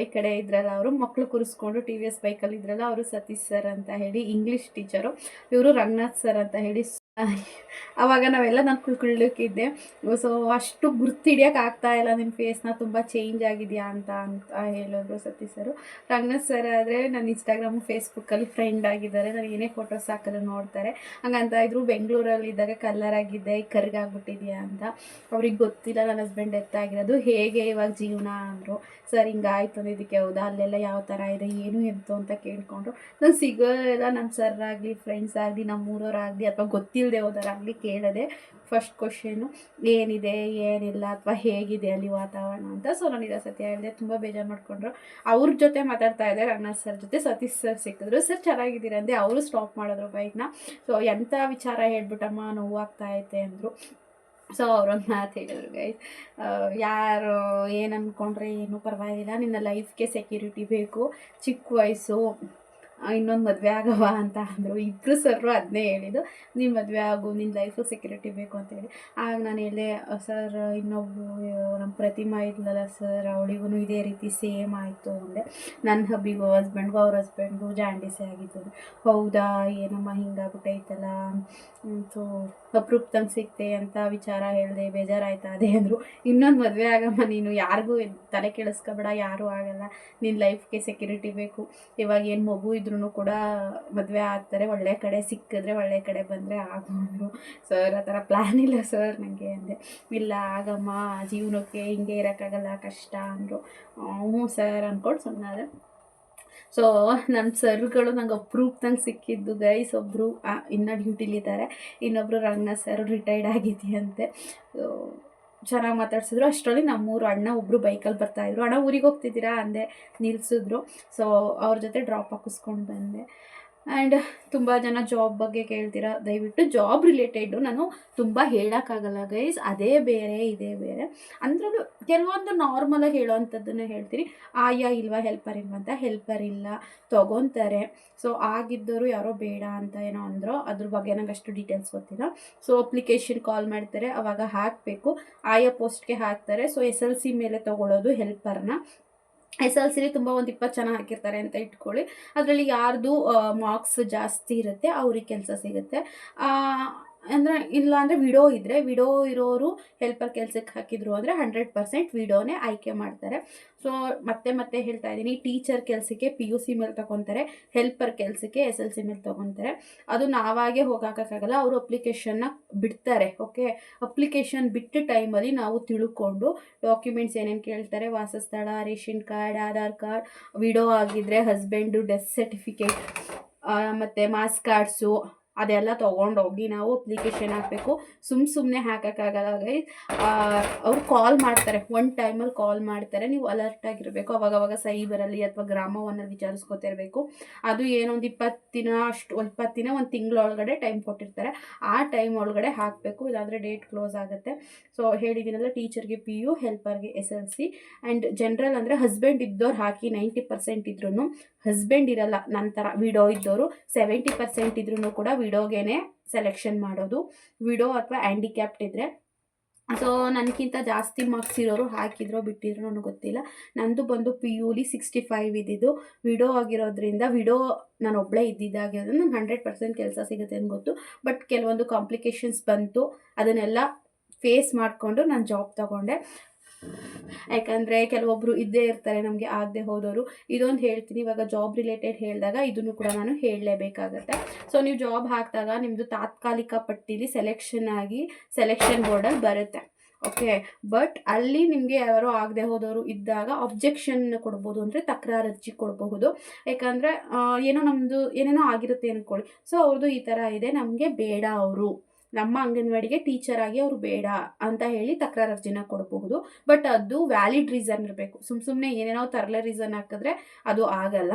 ಈ ಕಡೆ ಇದ್ರಲ್ಲ ಅವರು ಮಕ್ಕಳು ಕೂರಿಸ್ಕೊಂಡು TVS ಬೈಕಲ್ಲಿ ಇದ್ರಲ್ಲ ಅವರು ಸತೀಶ್ ಸರ್ ಅಂತ ಹೇಳಿ ಇಂಗ್ಲೀಷ್ ಟೀಚರು. ಇವರು ರಂಗನಾಥ್ ಸರ್ ಅಂತ ಹೇಳಿ. ಆವಾಗ ನಾವೆಲ್ಲ ನಾನು ಕುಳ್ಳಿಕ್ಕಿದ್ದೆ. ಸೊ ಅಷ್ಟು ಗುರ್ತಿಡಿಯೋಕೆ ಆಗ್ತಾಯಿಲ್ಲ ನಿನ್ನ ಫೇಸ್ನ, ತುಂಬ ಚೇಂಜ್ ಆಗಿದೆಯಾ ಅಂತ ಹೇಳಿದ್ರು ಸತೀಶ್ ಸರು. ರಂಗನಾಥ್ ಸರ್ ಆದರೆ ನನ್ನ ಇನ್ಸ್ಟಾಗ್ರಾಮು ಫೇಸ್ಬುಕ್ಕಲ್ಲಿ ಫ್ರೆಂಡ್ ಆಗಿದ್ದಾರೆ. ನಾನು ಏನೇ ಫೋಟೋಸ್ ಹಾಕಿದ್ರು ನೋಡ್ತಾರೆ. ಹಂಗಂತ ಇದ್ರು ಬೆಂಗಳೂರಲ್ಲಿ ಇದ್ದಾಗ ಕಲ್ಲರ್ ಆಗಿದ್ದೆ, ಈಗ ಕರ್ಗಾಗ್ಬಿಟ್ಟಿದೆಯಾ ಅಂತ. ಅವ್ರಿಗೆ ಗೊತ್ತಿಲ್ಲ ನನ್ನ ಹಸ್ಬೆಂಡ್ ಡೆತ್ ಆಗಿರೋದು, ಹೇಗೆ ಇವಾಗ ಜೀವನ ಅಂದರು. ಸರ್ ಹಿಂಗಾಯ್ತು ಅಂದಿದ್ದಕ್ಕೆ ಹೌದಾ, ಅಲ್ಲೆಲ್ಲ ಯಾವ ಥರ ಇದೆ ಏನು ಎಂತು ಅಂತ ಕೇಳಿಕೊಂಡ್ರು. ನಾನು ಸಿಗೋಲ್ಲ ನಮ್ಮ ಸರ್ ಆಗಲಿ, ಫ್ರೆಂಡ್ಸ್ ಆಗಲಿ, ನಮ್ಮೂರವರಾಗಲಿ ಅಥವಾ ಗೊತ್ತಿಲ್ಲದೆ ಹೋದವರಾಗಲಿ ಕೇಳದೆ ಫಸ್ಟ್ ಕ್ವಶನು ಏನಿದೆ ಏನಿಲ್ಲ ಅಥವಾ ಹೇಗಿದೆ ಅಲ್ಲಿ ವಾತಾವರಣ ಅಂತ. ಸೊ ನಾನು ಇರೋ ಸತ್ಯ ಹೇಳಿದೆ. ತುಂಬ ಬೇಜಾರು ಮಾಡಿಕೊಂಡ್ರು. ಅವ್ರ ಜೊತೆ ಮಾತಾಡ್ತಾ ಇದ್ದೆ, ರಂಗನಾಥ್ ಸರ್ ಜೊತೆ. ಸತೀಶ್ ಸರ್ ಸಿಕ್ಕಿದ್ರು. ಸರ್ ಚೆನ್ನಾಗಿದ್ದೀರಂದೆ. ಅವರು ಸ್ಟಾಪ್ ಮಾಡಿದ್ರು ಬೈಕ್ನ. ಸೊ ಎಂಥ ವಿಚಾರ ಹೇಳ್ಬಿಟ್ಟಮ್ಮ, ನೋವಾಗ್ತಾ ಐತೆ ಅಂದರು. ಸೊ ಅವರೊಂದು ಮಾತು ಹೇಳಿದ್ರು, ಗೈಸ್, ಯಾರು ಏನು ಅಂದ್ಕೊಂಡ್ರೆ ಏನೂ ಪರವಾಗಿಲ್ಲ, ನಿನ್ನ ಲೈಫ್ಗೆ ಸೆಕ್ಯೂರಿಟಿ ಬೇಕು, ಚಿಕ್ಕ ವಯಸ್ಸು, ಇನ್ನೊಂದು ಮದುವೆ ಆಗವ ಅಂತ ಅಂದರು. ಇಬ್ಬರು ಸರ್ರು ಅದನ್ನೇ ಹೇಳಿದ್ದು, ನೀನು ಮದುವೆ ಆಗು, ನಿನ್ನ ಲೈಫು ಸೆಕ್ಯೂರಿಟಿ ಬೇಕು ಅಂತೇಳಿ. ಆಗ ನಾನು ಹೇಳಿದೆ, ಸರ್ ಇನ್ನೊಬ್ಬರು ನಮ್ಮ ಪ್ರತಿಮಾ ಇದ್ಲಲ್ಲ ಸರ್, ಅವಳಿಗೂ ಇದೇ ರೀತಿ ಸೇಮ್ ಆಯಿತು ಅಂದೆ. ನನ್ನ ಹಬ್ಬಿಗೂ ಹಸ್ಬೆಂಡ್ಗೂ ಅವ್ರ ಹಸ್ಬೆಂಡ್ಗೂ ಜಾಂಡೀಸೇ ಆಗಿತ್ತು. ಹೌದಾ, ಏನಮ್ಮ ಹಿಂಗಾಗ್ಬಿಟ್ಟೈತಲ್ಲ, ಸೊ ಅಪರೂಪದಂಗೆ ಸಿಕ್ತೆ ಅಂತ ವಿಚಾರ ಹೇಳಿದೆ. ಬೇಜಾರಾಯ್ತಾ ಅದೇ ಅಂದರು. ಇನ್ನೊಂದು ಮದುವೆ ಆಗಮ್ಮ, ನೀನು ಯಾರಿಗೂ ತಲೆ ಕೆಡಿಸ್ಕೊಬೇಡ, ಯಾರೂ ಆಗಲ್ಲ, ನಿನ್ನ ಲೈಫ್ಗೆ ಸೆಕ್ಯೂರಿಟಿ ಬೇಕು. ಇವಾಗ ಏನು ಮಗು ಇದ್ರೂ ಕೂಡ ಮದುವೆ ಆಗ್ತಾರೆ, ಒಳ್ಳೆ ಕಡೆ ಸಿಕ್ಕಿದ್ರೆ ಒಳ್ಳೆ ಕಡೆ ಬಂದರೆ ಆಗೋರು. ಸರ್ ಆ ಥರ ಪ್ಲ್ಯಾನ್ ಇಲ್ಲ ಸರ್ ನನಗೆ ಅಂದೆ. ಇಲ್ಲ ಆಗಮ್ಮ, ಜೀವನಕ್ಕೆ ಹಿಂಗೆ ಇರೋಕ್ಕಾಗಲ್ಲ, ಕಷ್ಟ ಅಂದರು. ಹ್ಞೂ ಸರ್ ಅಂದ್ಕೊಂಡು ಸುಮ್ಮನಾದೆ. ಸೊ ನನ್ನ ಸರ್ಗಳು ನಂಗೆ ಅಪ್ರೂಪ್ದಂಗೆ ಸಿಕ್ಕಿದ್ದು ಗೈಸ್. ಒಬ್ಬರು ಇನ್ನೂ ಡ್ಯೂಟಿಲಿದ್ದಾರೆ, ಇನ್ನೊಬ್ಬರು ರಂಗನಾಥ್ ಸರ್ ರಿಟೈರ್ಡ್ ಆಗಿದೆಯಂತೆ. ಚೆನ್ನಾಗಿ ಮಾತಾಡ್ಸಿದ್ರು. ಅಷ್ಟರಲ್ಲಿ ನಮ್ಮೂರು ಅಣ್ಣ ಒಬ್ಬರು ಬೈಕಲ್ಲಿ ಬರ್ತಾಯಿದ್ರು. ಅಣ್ಣ ಊರಿಗೆ ಹೋಗ್ತಿದ್ದೀರಾ ಅಂದೆ, ನಿಲ್ಲಿಸಿದ್ರು. ಸೊ ಅವ್ರ ಜೊತೆ ಡ್ರಾಪ್ ಹಾಕಿಸ್ಕೊಂಡು ಬಂದೆ. ಆ್ಯಂಡ್ ತುಂಬ ಜನ ಜಾಬ್ ಬಗ್ಗೆ ಕೇಳ್ತೀರಾ, ದಯವಿಟ್ಟು ಜಾಬ್ ರಿಲೇಟೆಡು ನಾನು ತುಂಬ ಹೇಳೋಕ್ಕಾಗಲ್ಲ ಗೈಸ್. ಅದೇ ಬೇರೆ ಇದೇ ಬೇರೆ. ಅಂದ್ರೂ ಕೆಲವೊಂದು ನಾರ್ಮಲಾಗಿ ಹೇಳೋವಂಥದ್ದನ್ನು ಹೇಳ್ತೀನಿ. ಆಯಾ ಇಲ್ವಾ, ಹೆಲ್ಪರ್ ಇಲ್ವಾ ಅಂತ. ಹೆಲ್ಪರ್ ಇಲ್ಲ, ತೊಗೊತಾರೆ. ಸೊ ಆಗಿದ್ದವರು ಯಾರೋ ಬೇಡ ಅಂತ ಏನೋ ಅಂದರು. ಅದ್ರ ಬಗ್ಗೆ ನಂಗೆ ಅಷ್ಟು ಡೀಟೇಲ್ಸ್ ಗೊತ್ತಿಲ್ಲ. ಸೊ ಅಪ್ಲಿಕೇಶನ್ ಕಾಲ್ ಮಾಡ್ತಾರೆ, ಆವಾಗ ಹಾಕಬೇಕು, ಆಯಾ ಪೋಸ್ಟ್ಗೆ ಹಾಕ್ತಾರೆ. ಸೊ SLC ಮೇಲೆ ತೊಗೊಳ್ಳೋದು ಹೆಲ್ಪರ್ನ. SLC ತುಂಬ ಒಂದು 20 ಜನ ಹಾಕಿರ್ತಾರೆ ಅಂತ ಇಟ್ಕೊಳ್ಳಿ. ಅದರಲ್ಲಿ ಯಾರ್ದು ಮಾರ್ಕ್ಸ್ ಜಾಸ್ತಿ ಇರುತ್ತೆ ಅವ್ರಿಗೆ ಕೆಲಸ ಸಿಗುತ್ತೆ. ಅಂದರೆ ಇಲ್ಲ ಅಂದರೆ ವಿಡೋ ಇರೋರು ಹೆಲ್ಪರ್ ಕೆಲಸಕ್ಕೆ ಹಾಕಿದ್ರು ಅಂದರೆ 100% ವಿಡೋನೇ ಆಯ್ಕೆ ಮಾಡ್ತಾರೆ. ಸೊ ಮತ್ತೆ ಹೇಳ್ತಾ ಇದ್ದೀನಿ, ಟೀಚರ್ ಕೆಲಸಕ್ಕೆ PUC ಮೇಲೆ ತೊಗೊತಾರೆ, ಹೆಲ್ಪರ್ ಕೆಲಸಕ್ಕೆ SLC ಮೇಲೆ ತೊಗೊತಾರೆ. ಅದು ನಾವಾಗೇ ಹೋಗೋಕ್ಕಾಗಲ್ಲ, ಅವರು ಅಪ್ಲಿಕೇಶನ್ನ ಬಿಡ್ತಾರೆ. ಓಕೆ, ಅಪ್ಲಿಕೇಶನ್ ಬಿಟ್ಟ ಟೈಮಲ್ಲಿ ನಾವು ತಿಳ್ಕೊಂಡು ಡಾಕ್ಯುಮೆಂಟ್ಸ್ ಏನೇನು ಕೇಳ್ತಾರೆ, ವಾಸಸ್ಥಳ, ration card, Aadhaar card, widow ಆಗಿದ್ದರೆ ಹಸ್ಬೆಂಡು ಡೆತ್ ಸರ್ಟಿಫಿಕೇಟ್, ಮತ್ತು ಮಾಸ್ ಕಾರ್ಡ್ಸು ಅದೆಲ್ಲ ತೊಗೊಂಡೋಗಿ ನಾವು ಅಪ್ಲಿಕೇಶನ್ ಹಾಕಬೇಕು. ಸುಮ್ಮನೆ ಹಾಕೋಕ್ಕಾಗಲ್ಲ ಗೈಸ್. ಅವ್ರು ಕಾಲ್ ಮಾಡ್ತಾರೆ, ಒನ್ ಟೈಮಲ್ಲಿ ಕಾಲ್ ಮಾಡ್ತಾರೆ. ನೀವು ಅಲರ್ಟ್ ಆಗಿರಬೇಕು. ಅವಾಗವಾಗ ಸೈಬರಲ್ಲಿ ಅಥವಾ ಗ್ರಾಮ ಒನ್ನಲ್ಲಿ ವಿಚಾರಿಸ್ಕೊತಿರ್ಬೇಕು. ಅದು ಏನೊಂದು 20 ದಿನ ಅಷ್ಟು, 20 ದಿನ, ಒಂದು ತಿಂಗಳೊಳಗಡೆ ಟೈಮ್ ಕೊಟ್ಟಿರ್ತಾರೆ. ಆ ಟೈಮ್ ಒಳಗಡೆ ಹಾಕಬೇಕು, ಇಲ್ಲಾಂದರೆ ಡೇಟ್ ಕ್ಲೋಸ್ ಆಗುತ್ತೆ. ಸೊ ಹೇಳಿದ್ದೀನಲ್ಲ, ಟೀಚರ್ಗೆ PU, ಹೆಲ್ಪರ್ಗೆ SLC. ಆ್ಯಂಡ್ ಜನರಲ್ ಅಂದರೆ ಹಸ್ಬೆಂಡ್ ಇದ್ದವ್ರು ಹಾಕಿ 90% ಇದ್ರೂ, ಹಸ್ಬೆಂಡ್ ಇರಲ್ಲ ನಂತರ ವಿಡೋ ಇದ್ದವರು 70% ಇದ್ರೂ ಕೂಡ ವಿಡೋಗೇನೆ ಸೆಲೆಕ್ಷನ್ ಮಾಡೋದು. ವಿಡೋ ಅಥವಾ ಹ್ಯಾಂಡಿಕ್ಯಾಪ್ಟ್ ಇದ್ದರೆ ಸೊ ನನಗಿಂತ ಜಾಸ್ತಿ ಮಾರ್ಕ್ಸ್ ಇರೋರು ಹಾಕಿದ್ರೋ ಬಿಟ್ಟಿರೋ ನನಗೆ ಗೊತ್ತಿಲ್ಲ. ನಂದು ಬಂದು PUಲಿ 65 ಇದ್ದಿದ್ದು. ವಿಡೋ ಆಗಿರೋದ್ರಿಂದ ನಾನು ಒಬ್ಬಳೇ ಇದ್ದಿದ್ದಾಗಿರೋದ್ರಿಂದ ನಂಗೆ 100% ಕೆಲಸ ಸಿಗುತ್ತೆ ಅಂತ ಗೊತ್ತು. ಬಟ್ ಕೆಲವೊಂದು ಕಾಂಪ್ಲಿಕೇಶನ್ಸ್ ಬಂತು, ಅದನ್ನೆಲ್ಲ ಫೇಸ್ ಮಾಡಿಕೊಂಡು ನಾನು ಜಾಬ್ ತೊಗೊಂಡೆ. ಯಾಕಂದರೆ ಕೆಲವೊಬ್ಬರು ಇದ್ದೇ ಇರ್ತಾರೆ ನಮಗೆ ಆಗದೆ ಹೋದವರು. ಇದೊಂದು ಹೇಳ್ತೀನಿ, ಇವಾಗ ಜಾಬ್ ರಿಲೇಟೆಡ್ ಹೇಳಿದಾಗ ಇದನ್ನು ಕೂಡ ನಾನು ಹೇಳಲೇಬೇಕಾಗತ್ತೆ. ಸೊ ನೀವು ಜಾಬ್ ಹಾಕಿದಾಗ ನಿಮ್ಮದು ತಾತ್ಕಾಲಿಕ ಪಟ್ಟಿಲಿ ಸೆಲೆಕ್ಷನ್ ಬೋರ್ಡಲ್ಲಿ ಬರುತ್ತೆ. ಓಕೆ, ಬಟ್ ಅಲ್ಲಿ ನಿಮಗೆ ಯಾರೋ ಆಗದೆ ಹೋದವರು ಇದ್ದಾಗ ಅಬ್ಜೆಕ್ಷನ್ ಕೊಡ್ಬೋದು, ಅಂದರೆ ತಕರಾರು ಅರ್ಜಿ ಕೊಡಬಹುದು. ಯಾಕಂದರೆ ನಮ್ಮದು ಏನೇನೋ ಆಗಿರುತ್ತೆ ಅಂದ್ಕೊಳ್ಳಿ. ಸೊ ಅವ್ರದ್ದು ಈ ಥರ ಇದೆ, ನಮಗೆ ಬೇಡ, ಅವರು ನಮ್ಮ ಅಂಗನವಾಡಿಗೆ ಟೀಚರ್ ಆಗಿ ಅವರು ಬೇಡ ಅಂತ ಹೇಳಿ ತಕರಾರು ಅರ್ಜಿನ ಕೊಡಬಹುದು. ಬಟ್ ಅದು ವ್ಯಾಲಿಡ್ ರೀಸನ್ ಇರಬೇಕು. ಸುಮ್ಮನೆ ಏನೇನೋ ತರಲೆ ರೀಸನ್ ಹಾಕಿದ್ರೆ ಅದು ಆಗಲ್ಲ.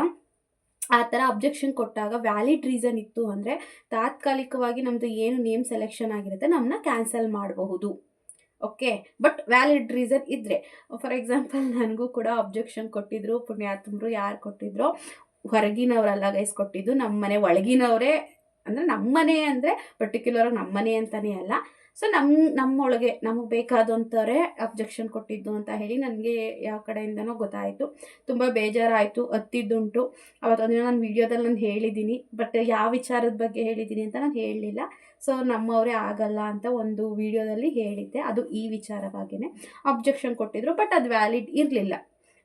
ಆ ಥರ ಅಬ್ಜೆಕ್ಷನ್ ಕೊಟ್ಟಾಗ ವ್ಯಾಲಿಡ್ ರೀಸನ್ ಇತ್ತು ಅಂದರೆ ತಾತ್ಕಾಲಿಕವಾಗಿ ನಮ್ಮದು ಏನು ನೇಮ್ ಸೆಲೆಕ್ಷನ್ ಆಗಿರುತ್ತೆ ನಮ್ಮನ್ನ ಕ್ಯಾನ್ಸಲ್ ಮಾಡಬಹುದು. ಓಕೆ, ಬಟ್ ವ್ಯಾಲಿಡ್ ರೀಸನ್ ಇದ್ದರೆ, ಫಾರ್ ಎಕ್ಸಾಂಪಲ್ ನನಗೂ ಕೂಡ ಅಬ್ಜೆಕ್ಷನ್ ಕೊಟ್ಟಿದ್ರು ಪುಣ್ಯಾತ್ಮರು. ಯಾರು ಕೊಟ್ಟಿದ್ರು? ಹೊರಗಿನವರೆಲ್ಲ ಗೈಸ್ ಕೊಟ್ಟಿದ್ದು, ನಮ್ಮ ಮನೆ ಒಳಗಿನವರೇ. ಅಂದರೆ ನಮ್ಮನೆ ಅಂದರೆ ಪರ್ಟಿಕ್ಯುಲರ್ ನಮ್ಮನೆ ಅಂತಲೇ ಅಲ್ಲ. ಸೊ ನಮ್ಮೊಳಗೆ ನಮಗೆ ಬೇಕಾದಂಥವರೇ ಅಬ್ಜೆಕ್ಷನ್ ಕೊಟ್ಟಿದ್ದು ಅಂತ ಹೇಳಿ ನನಗೆ ಯಾವ ಕಡೆಯಿಂದನೋ ಗೊತ್ತಾಯಿತು. ತುಂಬ ಬೇಜಾರಾಯಿತು, ಹತ್ತಿದ್ದುಂಟು. ಅವತ್ತೊಂದಿನ ನಾನು ವೀಡಿಯೋದಲ್ಲಿ ನಾನು ಹೇಳಿದ್ದೀನಿ, ಬಟ್ ಯಾವ ವಿಚಾರದ ಬಗ್ಗೆ ಹೇಳಿದ್ದೀನಿ ಅಂತ ನಾನು ಹೇಳಲಿಲ್ಲ. ಸೊ ನಮ್ಮವರೇ ಆಗಲ್ಲ ಅಂತ ಒಂದು ವೀಡಿಯೋದಲ್ಲಿ ಹೇಳಿದ್ದೆ, ಅದು ಈ ವಿಚಾರವಾಗಿಯೇ ಅಬ್ಜೆಕ್ಷನ್ ಕೊಟ್ಟಿದ್ರು. ಬಟ್ ಅದು ವ್ಯಾಲಿಡ್ ಇರಲಿಲ್ಲ.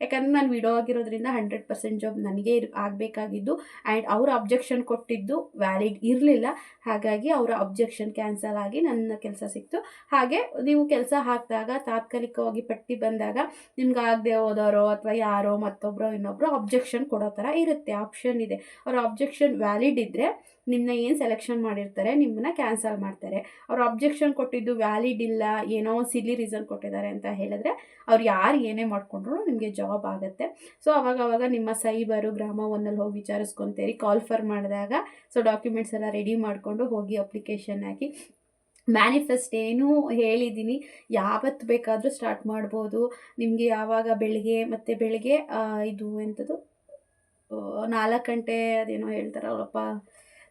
ಯಾಕಂದರೆ ನಾನು ವಿಡೋ ಆಗಿರೋದ್ರಿಂದ 100% ಜಾಬ್ ನನಗೆ ಆಗಬೇಕಾಗಿದ್ದು. ಆ್ಯಂಡ್ ಅವರು ಅಬ್ಜೆಕ್ಷನ್ ಕೊಟ್ಟಿದ್ದು ವ್ಯಾಲಿಡ್ ಇರಲಿಲ್ಲ. ಹಾಗಾಗಿ ಅವರ ಅಬ್ಜೆಕ್ಷನ್ ಕ್ಯಾನ್ಸಲ್ ಆಗಿ ನನ್ನ ಕೆಲಸ ಸಿಕ್ತು. ಹಾಗೆ ನೀವು ಕೆಲಸ ಹಾಕಿದಾಗ ತಾತ್ಕಾಲಿಕವಾಗಿ ಪಟ್ಟಿ ಬಂದಾಗ ನಿಮ್ಗೆ ಆಗದೆ ಹೋದವರೋ ಅಥವಾ ಯಾರೋ ಮತ್ತೊಬ್ಬರೋ ಇನ್ನೊಬ್ಬರು ಅಬ್ಜೆಕ್ಷನ್ ಕೊಡೋ ಥರ ಇರುತ್ತೆ, ಆಪ್ಷನ್ ಇದೆ. ಅವರ ಅಬ್ಜೆಕ್ಷನ್ ವ್ಯಾಲಿಡ್ ಇದ್ದರೆ ನಿಮ್ಮನ್ನ ಏನು ಸೆಲೆಕ್ಷನ್ ಮಾಡಿರ್ತಾರೆ ನಿಮ್ಮನ್ನ ಕ್ಯಾನ್ಸಲ್ ಮಾಡ್ತಾರೆ. ಅವ್ರು ಅಬ್ಜೆಕ್ಷನ್ ಕೊಟ್ಟಿದ್ದು ವ್ಯಾಲಿಡ್ ಇಲ್ಲ, ಏನೋ ಸಿಲಿ ರೀಸನ್ ಕೊಟ್ಟಿದ್ದಾರೆ ಅಂತ ಹೇಳಿದ್ರೆ ಅವ್ರು ಯಾರು ಏನೇ ಮಾಡಿಕೊಂಡ್ರು ನಿಮಗೆ ಜಾಬ್ ಆಗುತ್ತೆ. ಸೊ ಅವಾಗ ನಿಮ್ಮ ಸೈಬರು ಗ್ರಾಮ ಒಂದಲ್ಲಿ ಹೋಗಿ ವಿಚಾರಿಸ್ಕೊತೀರಿ. ಕಾಲ್ ಫರ್ ಮಾಡಿದಾಗ ಸೊ ಡಾಕ್ಯುಮೆಂಟ್ಸ್ ಎಲ್ಲ ರೆಡಿ ಮಾಡಿಕೊಂಡು ಹೋಗಿ ಅಪ್ಲಿಕೇಶನ್ ಹಾಕಿ ಮ್ಯಾನಿಫೆಸ್ಟ್ ಏನೂ ಹೇಳಿದ್ದೀನಿ, ಯಾವತ್ತು ಬೇಕಾದರೂ ಸ್ಟಾರ್ಟ್ ಮಾಡ್ಬೋದು. ನಿಮಗೆ ಯಾವಾಗ ಬೆಳಗ್ಗೆ ಇದು ಎಂಥದ್ದು 4 ಗಂಟೆ ಅದೇನೋ ಹೇಳ್ತಾರಲ್ಲಪ್ಪ,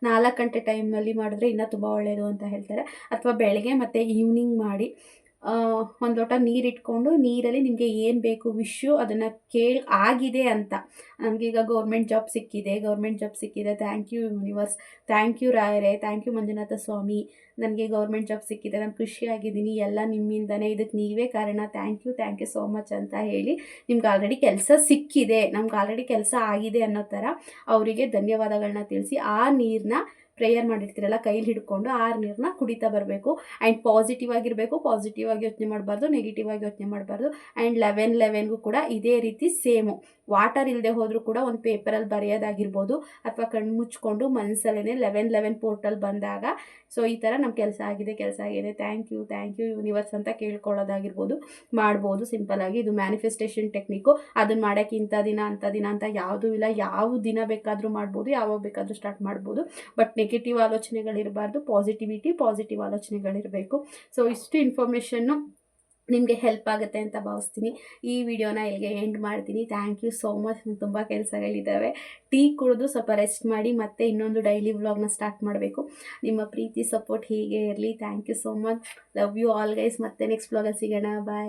4 ಗಂಟೆ ಟೈಮಲ್ಲಿ ಮಾಡಿದ್ರೆ ಇನ್ನೂ ತುಂಬ ಒಳ್ಳೆಯದು ಅಂತ ಹೇಳ್ತಾರೆ. ಅಥವಾ ಬೆಳಗ್ಗೆ ಮತ್ತು ಈವ್ನಿಂಗ್ ಮಾಡಿ ಒಂದು ಲೋಟ ನೀರಿಟ್ಕೊಂಡು ನೀರಲ್ಲಿ ನಿಮಗೆ ಏನು ಬೇಕು ವಿಶ್ಯು ಅದನ್ನು ಆಗಿದೆ ಅಂತ. ನನಗೀಗ ಗೌರ್ಮೆಂಟ್ ಜಾಬ್ ಸಿಕ್ಕಿದೆ, thank you universe, thank you ರಾಯರೇ, ಥ್ಯಾಂಕ್ ಯು ಮಂಜುನಾಥ ಸ್ವಾಮಿ, ನನಗೆ ಗೌರ್ಮೆಂಟ್ ಜಾಬ್ ಸಿಕ್ಕಿದೆ, ನಾನು ಖುಷಿಯಾಗಿದ್ದೀನಿ, ಎಲ್ಲ ನಿಮ್ಮಿಂದನೇ, ಇದಕ್ಕೆ ನೀವೇ ಕಾರಣ, ಥ್ಯಾಂಕ್ ಯು ಸೋ ಮಚ್ ಅಂತ ಹೇಳಿ ನಿಮ್ಗೆ ಆಲ್ರೆಡಿ ಕೆಲಸ ಸಿಕ್ಕಿದೆ, ನಮ್ಗೆ ಆಲ್ರೆಡಿ ಕೆಲಸ ಆಗಿದೆ ಅನ್ನೋ ಥರ ಅವರಿಗೆ ಧನ್ಯವಾದಗಳನ್ನ ತಿಳಿಸಿ ಆ ನೀರನ್ನ ಪ್ರೇಯರ್ ಮಾಡಿರ್ತೀರಲ್ಲ ಕೈಲಿ ಹಿಡ್ಕೊಂಡು ಆ ನೀರನ್ನ ಕುಡಿತಾ ಬರಬೇಕು. ಆ್ಯಂಡ್ ಪಾಸಿಟಿವ್ ಆಗಿ ಯೋಚನೆ ಮಾಡಬಾರ್ದು, ನೆಗೆಟಿವ್ ಆಗಿ ಯೋಚನೆ ಮಾಡಬಾರ್ದು. ಆ್ಯಂಡ್ 11 ಕೂಡ ಇದೇ ರೀತಿ ಸೇಮು. ವಾಟರ್ ಇಲ್ಲದೆ ಹೋದರೂ ಕೂಡ ಒಂದು ಪೇಪರಲ್ಲಿ ಬರೆಯೋದಾಗಿರ್ಬೋದು ಅಥವಾ ಕಣ್ಣು ಮುಚ್ಕೊಂಡು ಮನಸ್ಸಲ್ಲೇ 11 ಪೋರ್ಟಲ್ ಬಂದಾಗ ಸೊ ಈ ಥರ ನಮ್ಮ ಕೆಲಸ ಆಗಿದೆ, ಥ್ಯಾಂಕ್ ಯು ಯೂನಿವರ್ಸ್ ಅಂತ ಕೇಳ್ಕೊಳ್ಳೋದಾಗಿರ್ಬೋದು, ಮಾಡ್ಬೋದು ಸಿಂಪಲ್ಲಾಗಿ. ಇದು ಮ್ಯಾನಿಫೆಸ್ಟೇಷನ್ ಟೆಕ್ನಿಕ್ಕು. ಅದನ್ನು ಮಾಡೋಕ್ಕೆ ಇಂಥ ದಿನ ಅಂತ ಯಾವುದೂ ಇಲ್ಲ. ಯಾವ ದಿನ ಬೇಕಾದರೂ ಮಾಡ್ಬೋದು, ಯಾವಾಗ ಬೇಕಾದರೂ ಸ್ಟಾರ್ಟ್ ಮಾಡ್ಬೋದು. ಬಟ್ ನೆಗೆಟಿವ್ ಆಲೋಚನೆಗಳಿರಬಾರ್ದು, ಪಾಸಿಟಿವ್ ಆಲೋಚನೆಗಳಿರಬೇಕು. ಸೊ ಇಷ್ಟು ಇನ್ಫಾರ್ಮೇಷನ್ನು ನಿಮಗೆ ಹೆಲ್ಪ್ ಆಗುತ್ತೆ ಅಂತ ಭಾವಿಸ್ತೀನಿ. ಈ ವಿಡಿಯೋನ ಇಲ್ಲಿಗೆ ಎಂಡ್ ಮಾಡ್ತೀನಿ. Thank you so much. ನಂಗೆ ತುಂಬ ಕೆಲಸಗಳಿದ್ದಾವೆ. ಟೀ ಕುಡಿದು ಸ್ವಲ್ಪ ರೆಸ್ಟ್ ಮಾಡಿ ಮತ್ತೆ ಇನ್ನೊಂದು ಡೈಲಿ ವ್ಲಾಗ್ನ ಸ್ಟಾರ್ಟ್ ಮಾಡಬೇಕು. ನಿಮ್ಮ ಪ್ರೀತಿ ಸಪೋರ್ಟ್ ಹೀಗೆ ಇರಲಿ. Thank you so much. Love you all guys. ಮತ್ತೆ ನೆಕ್ಸ್ಟ್ ವ್ಲಾಗಲ್ಲಿ ಸಿಗೋಣ. ಬಾಯ್.